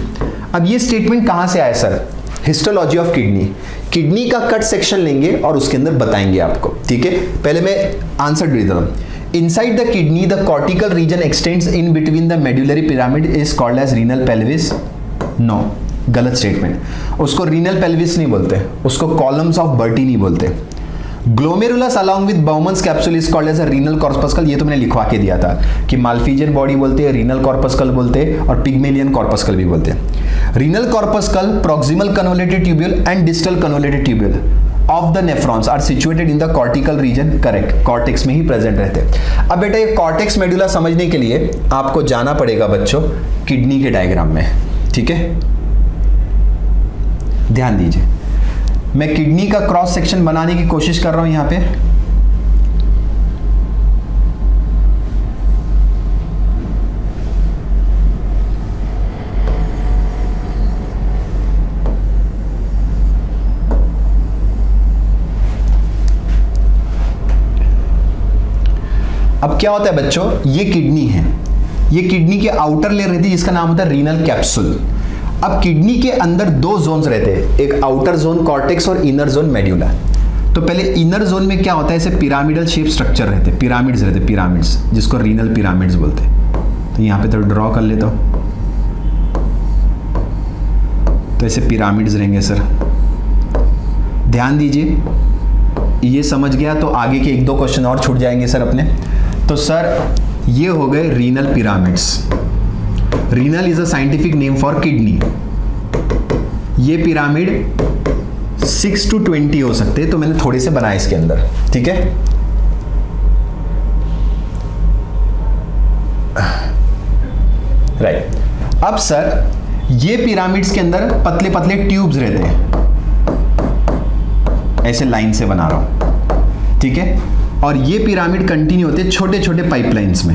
अब ये स्टेटमेंट कहां से आया sir, histology of kidney, kidney का कट सेक्शन लेंगे और उसके अंदर बताएंगे आपको, ठीक है। पहले मैं आंसर दे देता हूं। Inside the kidney, the cortical region extends in between the medullary pyramid is called as renal pelvis. No, गलत स्टेटमेंट। उसको रीनल पेल्विस नहीं बोलते, उसको कॉलम्स ऑफ बर्टी नहीं बोलते। Glomerulus along with Bowman's capsule is called as a renal corpuscle. ये तो मैंने लिखवा के दिया था कि माल्फिजियन बॉडी बोलते हैं, रीनल कॉर्पस्कल बोलते हैं और पिग्मेलियन कॉर्पस्कल भी बोलते हैं। Renal corpuscle, proximal convoluted tubule and distal convoluted tubule of the nephrons are situated in the cortical region. Correct, cortex में ही प्रेजेंट रहते हैं। अब बेटा ये कॉर्टेक्स मेडुला समझने के लिए आपको जाना पड़ेगा बच्चों किडनी के डायग्राम में, ठीक है। ध्यान दीजिए, मैं किडनी का क्रॉस सेक्शन बनाने की कोशिश कर रहा हूं यहां पे। अब क्या होता है बच्चों, ये किडनी है, ये किडनी के आउटर लेयर रहती है जिसका नाम होता है रीनल कैप्सूल। अब किडनी के अंदर दो जोन्स रहते हैं, एक आउटर जोन कॉर्टेक्स और इनर जोन मेड्यूला। तो पहले इनर जोन में क्या होता है, ऐसे पिरामिडल शेप स्ट्रक्चर रहते हैं, पिरामिड्स रहते हैं, पिरामिड्स जिसको रीनल पिरामिड्स बोलते हैं। तो यहां पे तो ड्रॉ कर लेता हूं, तो ऐसे पिरामिड्स रहेंगे सर। ध्यान दीजिए, ये समझ गया तो आगे के 1-2 क्वेश्चन और छूट जाएंगे सर अपने। तो सर ये हो गए renal pyramids. Renal is a scientific name for kidney. ये पिरामिड 6 to 20 हो सकते हैं, तो मैंने थोड़े से बनाए इसके अंदर, ठीक है। राइट, अब सर ये पिरामिड्स के अंदर पतले पतले ट्यूब्स रहते हैं, ऐसे लाइन से बना रहा हूं, ठीक है। और ये पिरामिड कंटिन्यू होते हैं छोटे छोटे पाइपलाइंस में।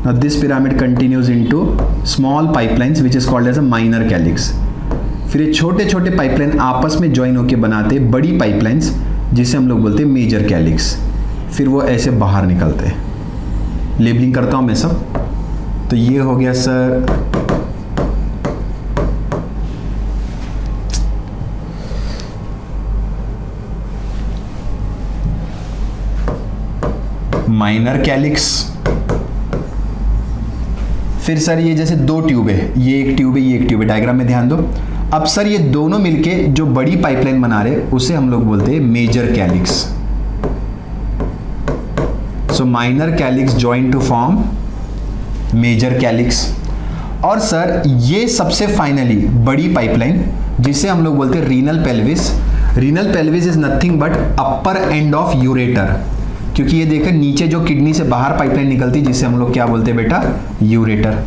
Now this pyramid continues into small pipelines which is called as a minor calyx. फिर ये छोटे छोटे पाइपलाइन आपस में ज्वाइन होकर बनाते बड़ी पाइपलाइंस जिसे हम लोग बोलते हैं मेजर कैलिक्स। फिर वो ऐसे बाहर निकलते हैं। लेबलिंग करता हूं मैं सब। तो ये हो गया सर माइनर कैलिक्स। फिर सर ये जैसे 2 ट्यूब है, ये एक ट्यूब है, ये एक ट्यूब है, डायग्राम में ध्यान दो। अब सर ये दोनों मिलके जो बड़ी पाइपलाइन बना रहे उसे हम लोग बोलते हैं major calyx. So minor calyx join to form major calyx. और सर ये सबसे फाइनली बड़ी पाइपलाइन जिसे हम लोग बोलते हैं renal pelvis. Renal pelvis is nothing but upper end of ureter, क्योंकि ये देखिए नीचे जो किडनी से बाहर पाइपलाइन निकलती है जिसे हम लोग क्या बोलते हैं बेटा, यूरेटर।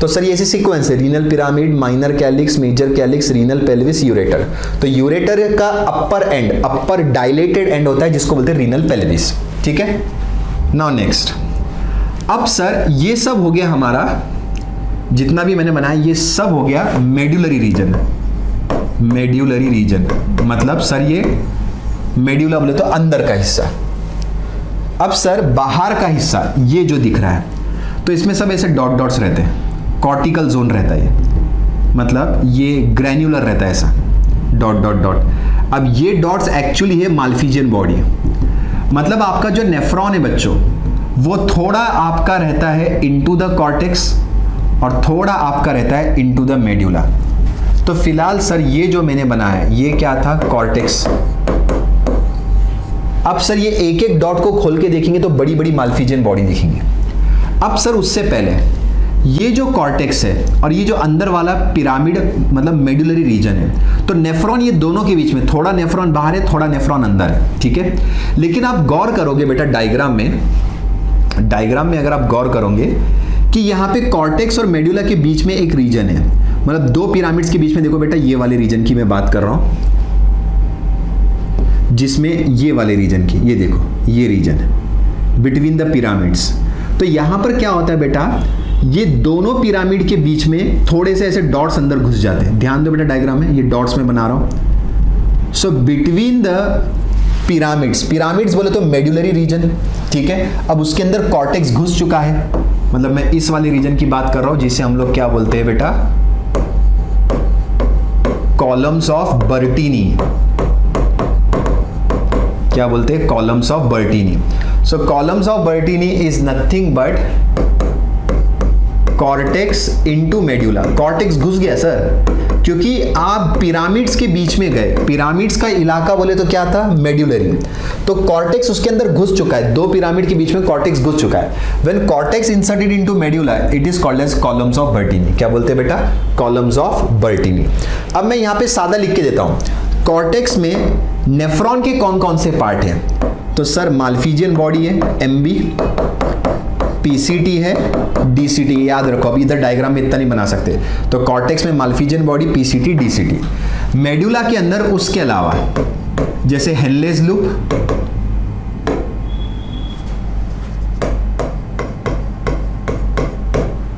तो सर ये ऐसी सीक्वेंस है, renal pyramid, minor calyx, major calyx, renal pelvis, ureter. तो यूरेटर का upper and, upper dilated and होता है जिसको बोलते हैं रीनल पेल्विस, ठीक है। नाउ नेक्स्ट, अब सर ये सब हो गया हमारा, जितना भी मैंने बनाया ये सब हो गया मेड्यूलरी रीजन। मेड्यूलरी रीजन मतलब सर ये मेड्यूला बोले तो अंदर का हिस्सा। अब सर बाहर का हिस्सा ये जो दिख रहा है, तो इसमें सब ऐसे डॉट डॉट्स रहते हैं, कॉर्टिकल जोन रहता है, मतलब ये ग्रैन्युलर रहता है ऐसा डॉट डॉट डॉट। अब ये डॉट्स एक्चुअली है माल्फिजियन बॉडी, मतलब आपका जो नेफ्रॉन है बच्चों वो थोड़ा आपका रहता है इनटू द कॉर्टेक्स और थोड़ा आपका रहता है इनटू द मेड्यूला। तो फिलहाल सर ये जो मैंने बनाया ये क्या था, कॉर्टेक्स। अब सर ये एक एक डॉट को खोल के देखेंगे तो बड़ी बड़ी माल्फिजियन बॉडी दिखेंगी। अब सर उससे पहले ये जो कॉर्टेक्स है और ये जो अंदर वाला पिरामिड मतलब मेडुलरी रीजन है, तो नेफ्रॉन ये दोनों के बीच में, थोड़ा नेफ्रॉन बाहर है थोड़ा नेफ्रॉन अंदर है, ठीक है। लेकिन आप गौर करोगे बेटा डायग्राम में अगर आप गौर करोगे कि यहाँ पे कॉर्टेक्स और मेडुला के बीच में एक रीजन है, मतलब दो पिरामिड्स के बीच में, देखो बेटा ये वाले रीजन की मैं बात कर रहा हूं, जिसमें ये वाले रीजन की, ये देखो ये रीजन है बिटवीन द पिरामिड्स। तो यहां पर क्या होता है बेटा, ये दोनों पिरामिड के बीच में थोड़े से ऐसे डॉट्स अंदर घुस जाते हैं। ध्यान दो बेटा डायग्राम में, ये डॉट्स में बना रहा हूं। सो बिटवीन द पिरामिड्स बोले तो मेडुलरी रीजन, ठीक है। अब उसके अंदर कॉर्टेक्स घुस चुका है, मतलब मैं इस वाले रीजन की बात कर रहा हूं जिसे हम लोग क्या बोलते हैं बेटा, कॉलम्स ऑफ बर्टीनी। क्या बोलते हैं, columns of बर्टीनी। So columns of बर्टीनी is nothing but cortex into medulla. Cortex घुस गया सर, क्योंकि आप पिरामिड्स के बीच में गए, पिरामिड्स का इलाका बोले तो क्या था, मेडुलरी, तो कॉर्टेक्स उसके अंदर घुस चुका है, दो पिरामिड के बीच में कॉर्टेक्स घुस चुका है। When cortex inserted into medulla it is called as columns of Bertini. क्या बोलते हैं बेटा, कॉलम्स ऑफ बर्टीनी। अब मैं यहां पे सादा लिख के देता हूं, कॉर्टेक्स में नेफ्रॉन के कौन कौन से पार्ट हैं, तो सर माल्फिजियन बॉडी है एमबी, पीसीटी है, डीसीटी, याद रखो, अभी इधर डायग्राम में इतना नहीं बना सकते। तो कॉर्टेक्स में Malpighian body, PCT, DCT. Medulla के अंदर उसके अलावा जैसे Henle's loop,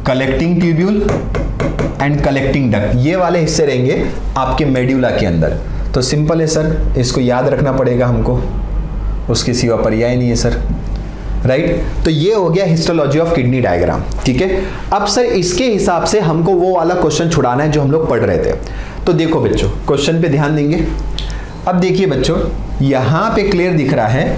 collecting tubule and collecting duct, ये वाले हिस्से रहेंगे आपके मेडुला के अंदर। तो सिंपल है सर, इसको याद रखना पड़ेगा हमको, उसके सिवा पर्याय नहीं है सर, राइट। तो ये हो गया हिस्टोलॉजी ऑफ किडनी डायग्राम, ठीक है। अब सर इसके हिसाब से हमको वो वाला क्वेश्चन छुड़ाना है जो हम लोग पढ़ रहे थे। तो देखो बच्चों, क्वेश्चन पे ध्यान देंगे। अब देखिए बच्चों, यहां पे क्लियर दिख रहा है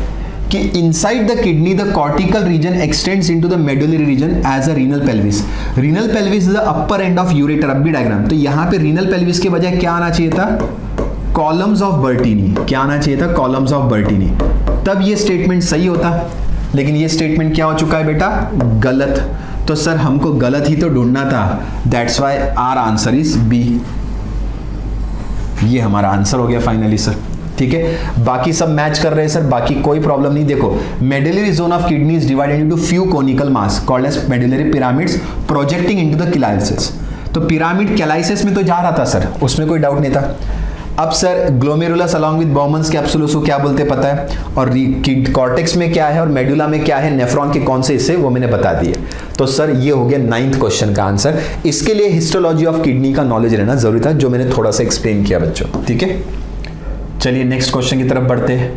कि inside the kidney the cortical region extends into the medullary region as a renal pelvis. Renal pelvis is the upper end of ureter. अब भी डायग्राम, तो यहां पे रीनल पेल्विस के बजाय क्या आना चाहिए था, कॉलम्स ऑफ बर्टीनी। क्या आना चाहिए था, कॉलम्स ऑफ बर्टीनी। तब ये स्टेटमेंट सही होता, लेकिन ये स्टेटमेंट क्या हो चुका है बेटा, गलत। तो सर हमको गलत ही तो ढूंढना था, that's why our answer is B. ये हमारा आंसर हो गया फाइनली सर, ठीक है। बाकी सब मैच कर रहे हैं सर, बाकी कोई प्रॉब्लम नहीं। देखो, medullary zone of kidney is divided into few conical mass called as medullary pyramids projecting into the calyces. तो पिरामिड कैलाइसिस में तो जा रहा था सर, उसमें कोई डाउट नहीं था। अब sir glomerulus along with Bowman's capsule, उसको क्या बोलते हैं पता है, और कॉर्टेक्स में क्या है और मेडुला में क्या है, नेफ्रॉन के कौन से हिस्से, वो मैंने बता दिए। तो सर ये हो गया 9th क्वेश्चन का आंसर। इसके लिए हिस्टोलॉजी ऑफ किडनी का नॉलेज रहना जरूरी था, जो मैंने थोड़ा सा एक्सप्लेन किया बच्चों, ठीक है। चलिए नेक्स्ट क्वेश्चन की तरफ बढ़ते हैं।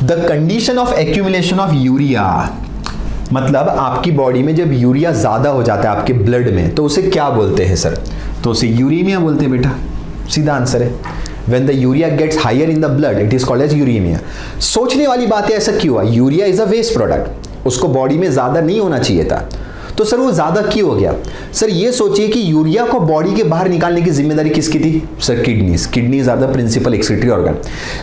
The condition of accumulation of urea, मतलब आपकी बॉडी में जब यूरिया ज्यादा हो जाता है आपके ब्लड में, तो उसे क्या बोलते हैं सर, तो उसे यूरेमिया बोलते हैं बेटा, सीधा आंसर है। When the urea gets higher in the blood, it is called as uremia. सोचने वाली बात है, ऐसा क्यों हुआ, urea is a waste product, उसको बॉडी में ज्यादा नहीं होना चाहिए था, तो सर वो ज्यादा क्यों हो गया। सर ये सोचिए कि यूरिया को बॉडी के बाहर निकालने की जिम्मेदारी किसकी थी, sir kidneys are the principal excretory organ.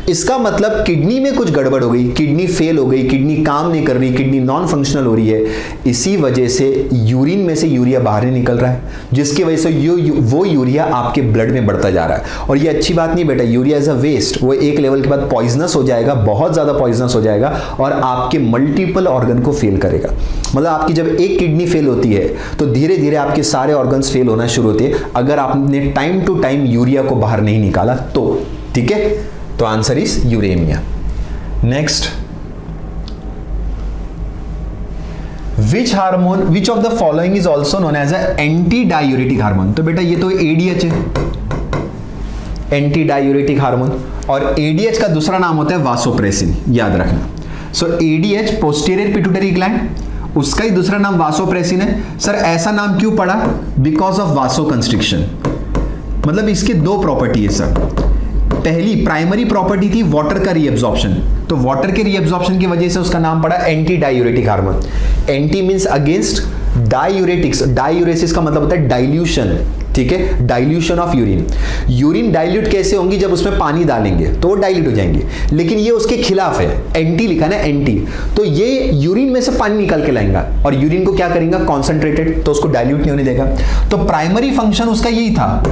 इसका मतलब किडनी में कुछ गड़बड़ हो गई, किडनी फेल हो गई, किडनी काम नहीं कर रही, किडनी नॉन फंक्शनल हो रही है, इसी वजह से यूरिन में से यूरिया बाहर नहीं निकल रहा है, जिसकी वजह से वो यूरिया आपके ब्लड में बढ़ता जा रहा है। और ये अच्छी बात नहीं बेटा, यूरिया इज अ वेस्ट, वो एक लेवल के बाद पॉइजनस हो जाएगा, बहुत ज्यादा पॉइजनस हो जाएगा और आपके मल्टीपल ऑर्गन को फेल करेगा। मतलब आपकी जब एक किडनी फेल होती है तो धीरे धीरे आपके सारे ऑर्गन्स फेल होना शुरू होते हैं, अगर आपने टाइम टू टाइम यूरिया को बाहर नहीं निकाला तो, ठीक है। तो answer is uremia. Next, which hormone which of the following is also known as anti diuretic hormone. तो बेटा ये तो एडीएच है, एंटी डायूरेटिक हार्मोन, और एडीएच का दूसरा नाम होता है वासोप्रेसिन, याद रखना। So ADH posterior pituitary gland, उसका ही दूसरा नाम वासोप्रेसिन है। सर ऐसा नाम क्यों पड़ा, बिकॉज ऑफ वासो कंस्ट्रिक्शन। मतलब इसके दो प्रॉपर्टी है सर, पहली प्राइमरी प्रॉपर्टी थी वाटर का रीएब्जॉर्प्शन, तो वाटर के रीएब्जॉर्प्शन की वजह से उसका नाम पड़ा anti diuretic hormone. Anti means against, diuretics, diuresis का मतलब होता है डाइल्यूशन, ठीक है, dilution of urine. Urine dilute कैसे होंगी, जब उसमें पानी डालेंगे तो वो डाइल्यूट हो जाएंगे, लेकिन ये उसके खिलाफ है, एंटी लिखा ना, एंटी, तो ये यूरिन में से पानी निकाल के लाएगा और यूरिन को क्या करेगा, कॉन्सेंट्रेटेड, तो उसको डाइल्यूट नहीं होने देगा। तो प्राइमरी फंक्शन उसका यही था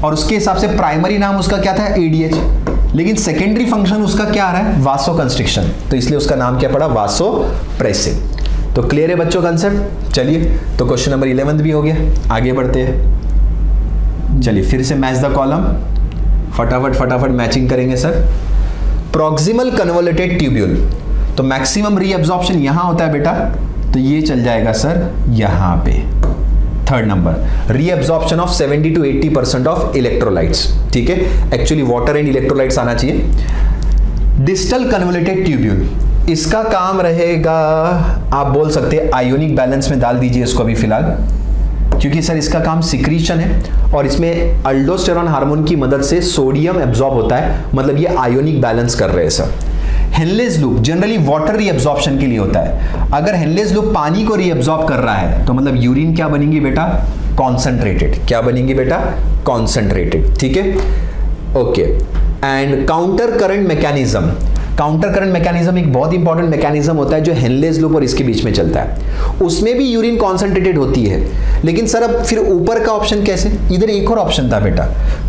और उसके हिसाब से प्राइमरी नाम उसका क्या था, एडीएच, लेकिन सेकेंडरी फंक्शन उसका क्या आ रहा है, वासो कंस्ट्रिक्शन, तो इसलिए उसका नाम क्या पड़ा, वासो प्रेसिंग। तो क्लियर है बच्चों कंसेप्ट। चलिए, तो क्वेश्चन नंबर 11 भी हो गया, आगे बढ़ते हैं। चलिए फिर से मैच द कॉलम, फटाफट मैचिंग करेंगे सर। प्रॉक्सिमल कन्वोल्यूटेड ट्यूब्यूल, तो मैक्सिमम रीअब्जॉर्प्शन यहां होता है बेटा, तो ये चल जाएगा सर यहां पे। Third number, reabsorption of 70 to 80% of electrolytes, ठीक है, एक्चुअली वाटर एंड इलेक्ट्रोलाइट्स आना चाहिए। डिस्टल कन्वोल्यूटेड ट्यूब्यूल, इसका काम रहेगा, आप बोल सकते हैं आयोनिक बैलेंस में डाल दीजिए इसको अभी फिलहाल, क्योंकि सर इसका काम सिक्रीशन है और इसमें अल्डोस्टेरॉन हार्मोन की मदद से सोडियम एब्जॉर्ब होता है, मतलब ये आयोनिक बैलेंस कर रहे हैं sir. Henle's loop generally water reabsorption के लिए होता है, अगर हेनलेस लूप पानी को रीअब्जॉर्ब कर रहा है तो मतलब यूरिन क्या बनेगी बेटा, कॉन्सेंट्रेटेड, क्या बनेगी बेटा, कॉन्सेंट्रेटेड, ठीक है, okay. And counter current mechanism, counter current mechanism एक बहुत इंपॉर्टेंट मैकेनिज्म होता है जो हेनलेस लूप और इसके बीच में चलता है, उसमें भी यूरिन कॉन्सेंट्रेटेड होती है, लेकिन सर अब फिर ऊपर का ऑप्शन कैसे, इधर एक और ऑप्शन था बेटा,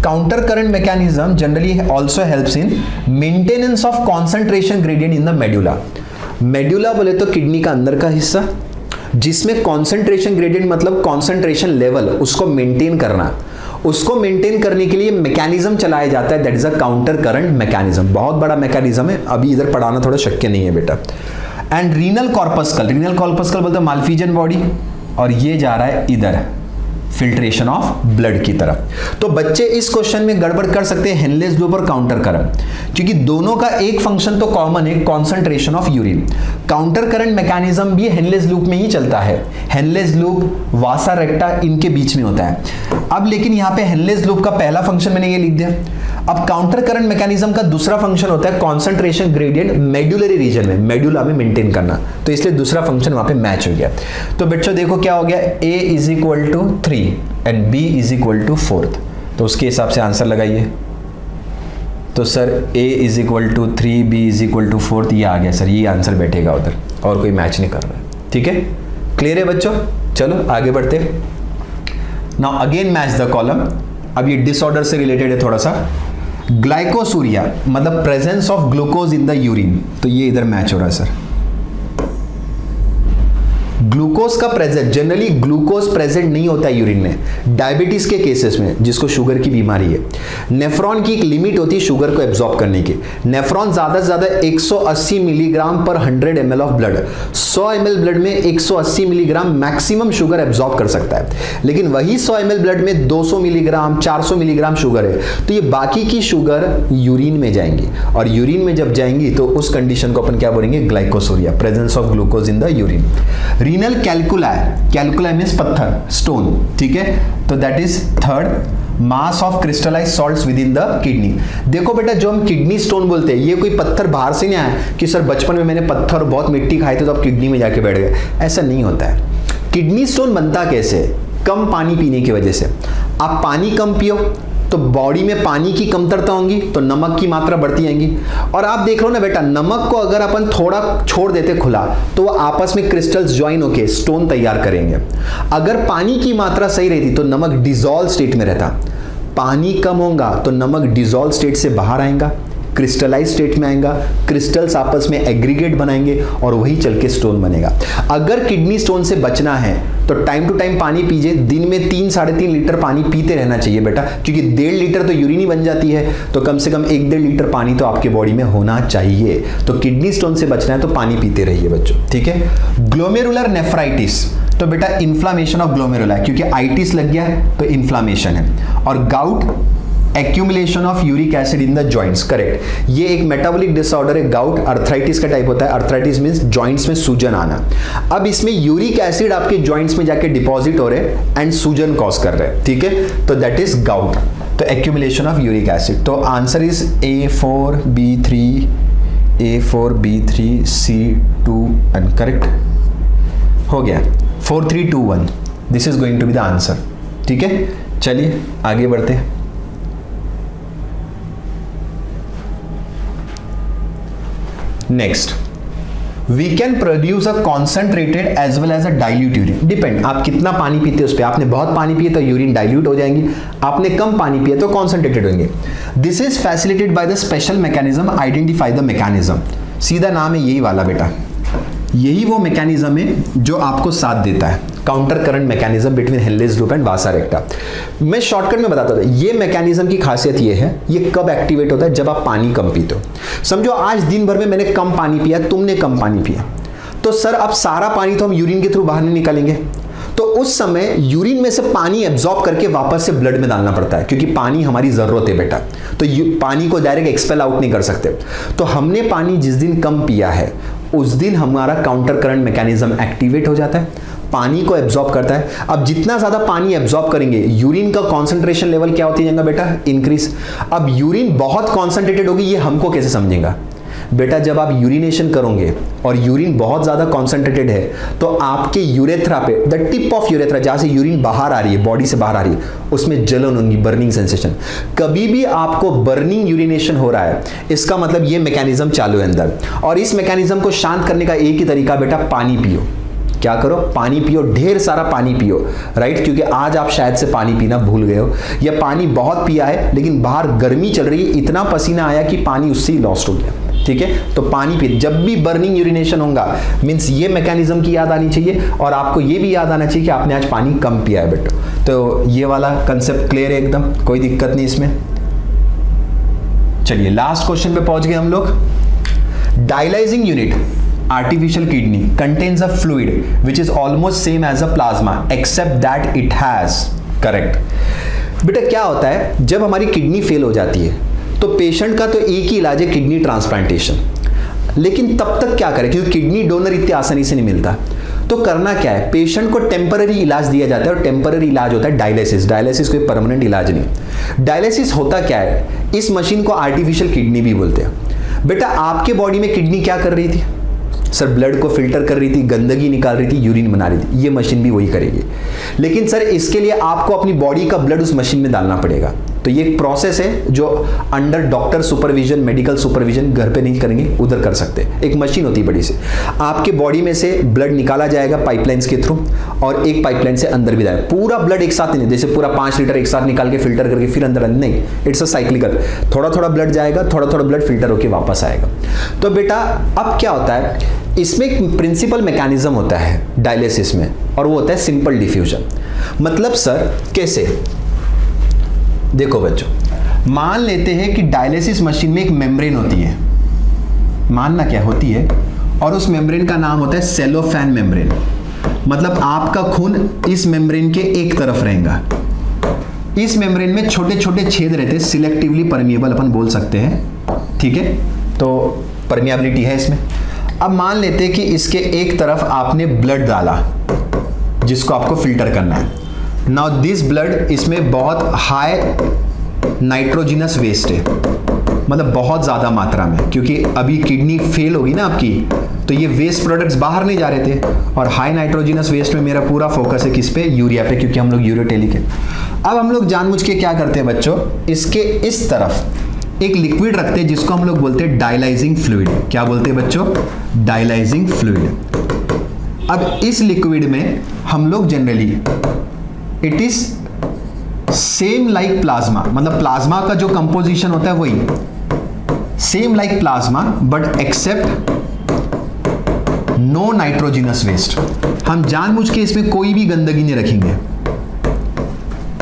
counter current mechanism generally also helps in maintenance of concentration gradient in the medulla. Medulla बोले तो किडनी का अंदर का हिस्सा, जिसमें कॉन्सेंट्रेशन ग्रेडियंट मतलब कॉन्सेंट्रेशन लेवल उसको मेंटेन करना, उसको मेंटेन करने के लिए मैकेनिज्म चलाया जाता है, that is a counter current mechanism. बहुत बड़ा मैकेनिज्म है, अभी इधर पढ़ाना थोड़ा शक्य नहीं है बेटा। And renal corpuscle, renal corpuscle बोलते हैं माल्फिजन बॉडी, और ये जा रहा है इधर फिल्ट्रेशन ऑफ ब्लड की तरफ। तो बच्चे इस क्वेश्चन में गड़बड़ कर सकते हैं हेनलेस लूप और काउंटर करंट, क्योंकि दोनों का एक फंक्शन तो कॉमन है, concentration of urine. Counter current mechanism भी हेनलेस लूप में ही चलता है, हेनलेस लूप वासा रेक्टा इनके बीच में होता है। अब लेकिन यहाँ पे हेनलेस लूप का पहला फंक्शन मैंने ये लिख दिया। अब काउंटर करंट मैकेनिज्म का दूसरा फंक्शन होता है कॉन्सेंट्रेशन ग्रेडियंट मेडुलरी रीजन में, मेडुला में मेंटेन करना, तो इसलिए दूसरा फंक्शन वहां पे मैच हो गया। तो बच्चों देखो क्या हो गया, A is equal to 3 and B is equal to 4, तो उसके हिसाब से आंसर लगाइए। तो sir A is equal to 3, B is equal to 4, ये आ गया सर, ये आंसर बैठेगा उधर, और कोई मैच नहीं कर रहा है, ठीक है, क्लियर है बच्चों। चलो आगे बढ़ते। Now again match the column, अब ये डिसऑर्डर से रिलेटेड है थोड़ा सा। ग्लाइकोसूरिया मतलब presence of glucose in the urine, तो ये इधर मैच हो रहा है सर। ग्लूकोज का प्रेजेंट, जनरली ग्लूकोज प्रेजेंट नहीं होता है यूरिन में, डायबिटीज के केसेस में जिसको शुगर की बीमारी है। नेफ्रॉन की एक लिमिट होती है शुगर को एब्जॉर्ब करने की, नेफ्रॉन ज्यादा से ज्यादा 180 मिलीग्राम पर 100 ml of blood, 100 ml blood में 180 मिलीग्राम मैक्सिमम शुगर एब्जॉर्ब कर सकता है, लेकिन वही 100 ml ब्लड में 200 मिलीग्राम 400 मिलीग्राम शुगर है, तो ये बाकी की शुगर यूरिन में जाएंगी, और यूरिन में जब जाएंगी तो उस कंडीशन को अपन क्या बोलेंगे, glycosuria, presence of glucose in the urine. Renal calculi, calculi means पत्थर, स्टोन, ठीक है, तो that is third, mass of crystallise salts with in the kidney. देखो बेटा, जो हम किडनी स्टोन बोलते हैं, ये कोई पत्थर बाहर से नहीं आया कि सर बचपन में मैंने पत्थर और बहुत मिट्टी खाई थी तो अब किडनी में जाके बैठ गए, ऐसा नहीं होता है। किडनी स्टोन बनता कैसे, कम पानी पीने की वजह से। आप पानी कम पियो तो बॉडी में पानी की कमतरता होगी, तो नमक की मात्रा बढ़ती जाएगी, और आप देख लो ना बेटा, नमक को अगर अपन थोड़ा छोड़ देते खुला तो वो आपस में क्रिस्टल्स ज्वाइन होके स्टोन तैयार करेंगे। अगर पानी की मात्रा सही रहती तो नमक डिसॉल्व स्टेट में रहता, पानी कम होगा तो नमक डिसॉल्व स्टेट से बाहर आएगा, क्रिस्टलाइज स्टेट में आएगा, क्रिस्टल्स आपस में एग्रीगेट बनाएंगे और वही चल के स्टोन बनेगा। अगर किडनी स्टोन से बचना है तो टाइम टू टाइम पानी पीजिए, दिन में 3-3.5 लीटर पानी पीते रहना चाहिए बेटा, क्योंकि 1.5 लीटर तो यूरिन ही बन जाती है, तो कम से कम 1-1.5 लीटर पानी तो आपके बॉडी में होना चाहिए। तो किडनी स्टोन से बचना है तो पानी पीते रहिए बच्चों, ठीक है। ग्लोमेरुलर नेफ्राइटिस, तो बेटा इन्फ्लामेशन ऑफ ग्लोमेरुला, क्योंकि आइटिस लग गया है तो इन्फ्लामेशन है। और gout, accumulation of uric acid in the joints, correct, ये एक मेटाबॉलिक डिसऑर्डर है। गाउट अर्थराइटिस का टाइप होता है, अर्थराइटिस मींस जॉइंट्स में सूजन आना। अब इसमें यूरिक एसिड आपके जॉइंट्स में जाके डिपॉजिट हो रहे एंड सूजन कॉज कर रहे हैं, ठीक है, तो दैट इज गाउट, तो एक्यूमुलेशन ऑफ यूरिक एसिड। तो answer is A4B3, A4B3C2, correct हो गया, 4-3-2-1, this is going to be the answer, ठीक है। चलिए आगे बढ़ते हैं। Next, we can produce a concentrated as well as a dilute urine. Depend आप कितना पानी पीते हो उस पर। आपने बहुत पानी पिए तो यूरिन डाइल्यूट हो जाएंगी, आपने कम पानी पिए तो कॉन्सेंट्रेटेड होंगे। This is facilitated by the special mechanism, identify the mechanism. सीधा नाम है यही वाला बेटा, यही वो मैकेनिज्म है जो आपको साथ देता है, counter current mechanism between Henle's loop and वासा रेक्टा। मैं शॉर्टकट में बताता हूँ, ये मैकेनिज्म की खासियत ये है, ये कब एक्टिवेट होता है, जब आप पानी कम पीते हो। समझो आज दिन भर में मैंने कम पानी पिया, तुमने कम पानी पिया, तो सर अब सारा पानी तो हम यूरिन के थ्रू बाहर नहीं निकालेंगे, तो उस समय यूरिन में से पानी एब्जॉर्ब करके वापस से ब्लड में डालना पड़ता है, क्योंकि पानी हमारी जरूरत है बेटा। तो पानी को डायरेक्ट एक्सपेल आउट नहीं कर सकते। तो हमने पानी जिस दिन कम पिया है उस दिन हमारा काउंटर करंट मैकेनिज्म एक्टिवेट हो जाता है, पानी को एब्जॉर्ब करता है। अब जितना ज्यादा पानी एब्जॉर्ब करेंगे, यूरिन का कॉन्सेंट्रेशन लेवल क्या होती जाएगा बेटा, इंक्रीज। अब यूरिन बहुत कॉन्सेंट्रेटेड होगी, ये हमको कैसे समझेगा बेटा, जब आप यूरिनेशन करोगे और यूरिन बहुत ज्यादा कॉन्सेंट्रेटेड है तो आपके यूरेथ्रा पे, द टिप ऑफ यूरेथ्रा, जहां से यूरिन बाहर आ रही है, बॉडी से बाहर आ रही है, उसमें जलन होगी, बर्निंग सेंसेशन। कभी भी आपको बर्निंग यूरिनेशन हो रहा है, इसका मतलब ये मैकेनिज्म चालू है अंदर। और इस मैकेनिज्म को शांत करने का एक ही तरीका बेटा, पानी पियो। क्या करो, पानी पियो, ढेर सारा पानी पियो, राइट। क्योंकि आज आप शायद से पानी पीना भूल गए हो, या पानी बहुत पिया है लेकिन बाहर गर्मी चल रही है, इतना पसीना आया कि पानी उससे ही लॉस्ट हो गया, ठीक है। तो पानी पिए। जब भी बर्निंग यूरिनेशन होगा मींस ये मैकेनिज्म की याद आनी चाहिए, और आपको ये भी याद आना चाहिए कि आपने आज पानी कम पिया है बेटा। तो ये वाला कंसेप्ट क्लियर है एकदम, कोई दिक्कत नहीं इसमें। चलिए लास्ट क्वेश्चन पे पहुंच गए हम लोग। Dialysing unit artificial kidney contains a fluid which is almost same as a plasma except that it has, correct। बेटा क्या होता है, जब हमारी किडनी फेल हो जाती है तो पेशेंट का तो एक ही इलाज है, किडनी ट्रांसप्लांटेशन। लेकिन तब तक क्या करें, क्योंकि किडनी डोनर इतनी आसानी से नहीं मिलता। तो करना क्या है, पेशेंट को टेम्पररी इलाज दिया जाता है, और टेम्पररी इलाज होता है डायलिसिस। डायलिसिस कोई परमानेंट इलाज नहीं। डायलिसिस होता क्या है, इस मशीन को आर्टिफिशियल किडनी भी बोलते हैं। बेटा आपके बॉडी में किडनी क्या कर रही थी सर, ब्लड को फिल्टर कर रही थी, गंदगी निकाल रही थी, यूरिन बना रही थी। ये मशीन भी वही करेगी। लेकिन सर इसके लिए आपको अपनी बॉडी का ब्लड उस मशीन में डालना पड़ेगा। तो ये एक प्रोसेस है जो under doctor supervision, medical supervision, घर पे नहीं करेंगे, उधर कर सकते। एक मशीन होती है बड़ी सी, आपके बॉडी में से ब्लड निकाला जाएगा पाइपलाइंस के थ्रू, और एक पाइपलाइन से अंदर भी जाएगा। पूरा ब्लड एक साथ नहीं, जैसे पूरा 5 लीटर एक साथ निकाल के फिल्टर करके फिर अंदर नहीं, इट्स अ साइक्लिकल। थोड़ा थोड़ा ब्लड जाएगा, थोड़ा थोड़ा ब्लड फिल्टर होकर वापस आएगा। तो बेटा अब क्या होता है, इसमें एक प्रिंसिपल मैकेनिज्म होता है डायलिसिस में, और वो होता है सिंपल डिफ्यूजन। मतलब सर कैसे, देखो बच्चों, मान लेते हैं कि डायलिसिस मशीन में एक मेम्ब्रेन होती है, मानना क्या होती है, और उस मेम्ब्रेन का नाम होता है सेलोफैन मेम्ब्रेन। मतलब आपका खून इस मेम्ब्रेन के एक तरफ रहेगा। इस मेम्ब्रेन में छोटे छोटे छेद रहते हैं, सिलेक्टिवली परमिएबल अपन बोल सकते हैं, ठीक है। तो परमिएबिलिटी है इसमें। अब मान लेते हैं कि इसके एक तरफ आपने ब्लड डाला जिसको आपको फिल्टर करना है। नाउ दिस ब्लड, इसमें बहुत हाई नाइट्रोजिनस वेस्ट है, मतलब बहुत ज्यादा मात्रा में, क्योंकि अभी किडनी फेल होगी ना आपकी, तो ये वेस्ट प्रोडक्ट्स बाहर नहीं जा रहे थे। और हाई नाइट्रोजिनस वेस्ट में मेरा पूरा फोकस है किस पे, यूरिया पे, क्योंकि हम लोग यूरोटेलिक है। अब हम लोग जानबूझ के क्या करते हैं बच्चों, इसके इस तरफ एक लिक्विड रखते हैं जिसको हम लोग बोलते हैं डायलाइजिंग फ्लूइड। क्या बोलते हैं बच्चों, डायलाइजिंग फ्लूइड। अब इस लिक्विड में हम लोग generally, it is same like plasma, मतलब प्लाज्मा का जो कंपोजिशन होता है वही same like plasma, but except no nitrogenous waste. हम जानबूझ के इसमें कोई भी गंदगी नहीं रखेंगे,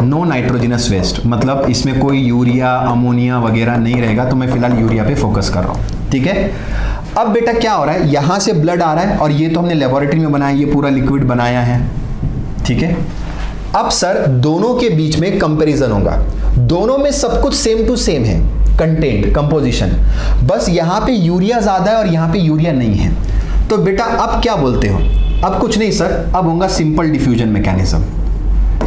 नो नाइट्रोजिनस वेस्ट, मतलब इसमें कोई यूरिया, अमोनिया वगैरह नहीं रहेगा। तो मैं फिलहाल यूरिया पे फोकस कर रहा हूं, ठीक है। अब बेटा क्या हो रहा है, यहां से ब्लड आ रहा है, और ये तो हमने लेबोरेटरी में बनाया, ये पूरा लिक्विड बनाया है, ठीक है। अब सर दोनों के बीच में कंपैरिजन होगा, दोनों में सब कुछ सेम टू सेम है, कंटेंट, कंपोजिशन, बस यहां पे यूरिया ज्यादा है और यहां पे यूरिया नहीं है। तो बेटा अब क्या बोलते हो, अब कुछ नहीं सर, अब होगा simple diffusion mechanism.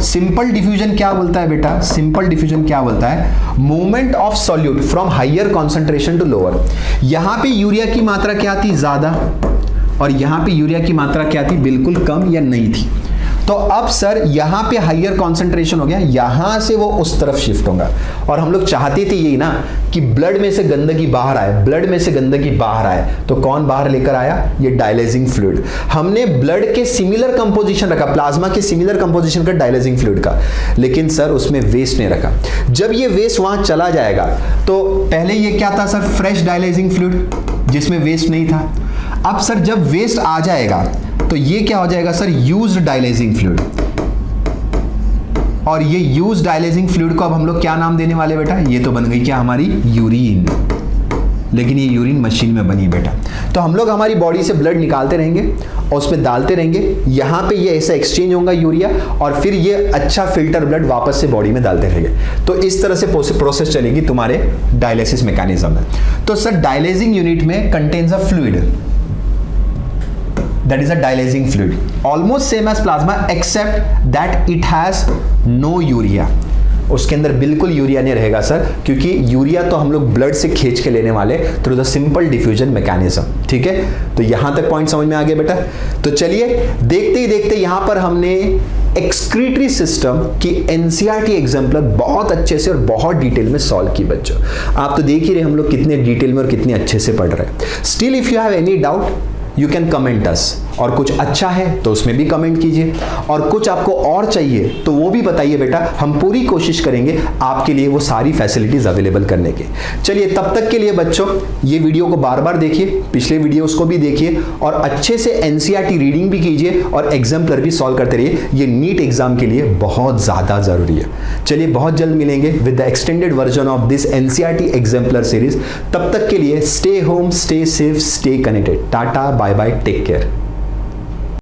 Simple diffusion क्या बोलता है बेटा, सिंपल डिफ्यूजन क्या बोलता है, movement of solute from higher concentration to lower. यहां पे यूरिया की मात्रा क्या थी, ज्यादा, और यहां पे यूरिया की मात्रा क्या थी, बिल्कुल कम या नहीं थी। तो अब सर यहां पे हायर कॉन्सेंट्रेशन हो गया, यहां से वो उस तरफ शिफ्ट होगा। और हम लोग चाहते थे यही ना कि ब्लड में से गंदगी बाहर आए, ब्लड में से गंदगी बाहर आए। तो कौन बाहर लेकर आया? ये डायलाइजिंग फ्लूइड। हमने ब्लड के सिमिलर कंपोजिशन रखा, प्लाज्मा के सिमिलर कंपोजिशन का डायलाइजिंग फ्लूइड का, लेकिन सर उसमें वेस्ट नहीं रखा। जब ये वेस्ट वहां चला जाएगा तो पहले ये क्या था सर? फ्रेश डायलाइजिंग फ्लूइड जिसमें वेस्ट नहीं था। अब सर जब वेस्ट आ जाएगा तो ये क्या हो जाएगा सर? Used dialysing fluid. और ये यूज्ड डायलाइजिंग फ्लूइड को अब हम लोग क्या नाम देने वाले बेटा? ये तो बन गई क्या हमारी? यूरिन। लेकिन ये यूरिन मशीन में बनी बेटा। तो हम लोग हमारी बॉडी से ब्लड निकालते रहेंगे और उसमें डालते रहेंगे, यहां पे ये ऐसा एक्सचेंज होगा यूरिया, और फिर ये अच्छा फिल्टर ब्लड वापस से बॉडी में डालते रहेंगे। तो इस तरह से प्रोसेस चलेगी तुम्हारे डायलिसिस मैकेनिज्म में। तो सर डायलाइजिंग यूनिट में contains a fluid, that is a dialyzing fluid, almost same as plasma except that it has no urea। उसके अंदर बिल्कुल यूरिया नहीं रहेगा सर, क्योंकि यूरिया तो हम लोग ब्लड से खींच के लेने वाले through the simple diffusion mechanism. ठीक है, तो यहां तक पॉइंट समझ में आ गया बेटा। तो चलिए देखते ही देखते यहां पर हमने एक्सक्रीटरी सिस्टम की एनसीईआरटी एग्जाम्पलर बहुत अच्छे से और बहुत डिटेल में सॉल्व की बच्चों। आप तो देख ही रहे हम लोग कितने डिटेल में और कितने अच्छे से पढ़ रहे हैं। Still if you have any doubt you can comment us, और कुछ अच्छा है तो उसमें भी कमेंट कीजिए, और कुछ आपको और चाहिए तो वो भी बताइए बेटा। हम पूरी कोशिश करेंगे आपके लिए वो सारी फैसिलिटीज अवेलेबल करने की। चलिए तब तक के लिए बच्चों ये वीडियो को बार बार देखिए, पिछले वीडियोस को भी देखिए, और अच्छे से एनसीईआरटी रीडिंग भी कीजिए और एग्जाम्पलर भी सॉल्व करते रहिए। ये नीट एग्जाम के लिए बहुत ज्यादा जरूरी है। चलिए बहुत जल्द मिलेंगे with the extended version of this NCERT exemplar series. तब तक के लिए stay home, stay safe, stay connected. Tata, bye bye, take care.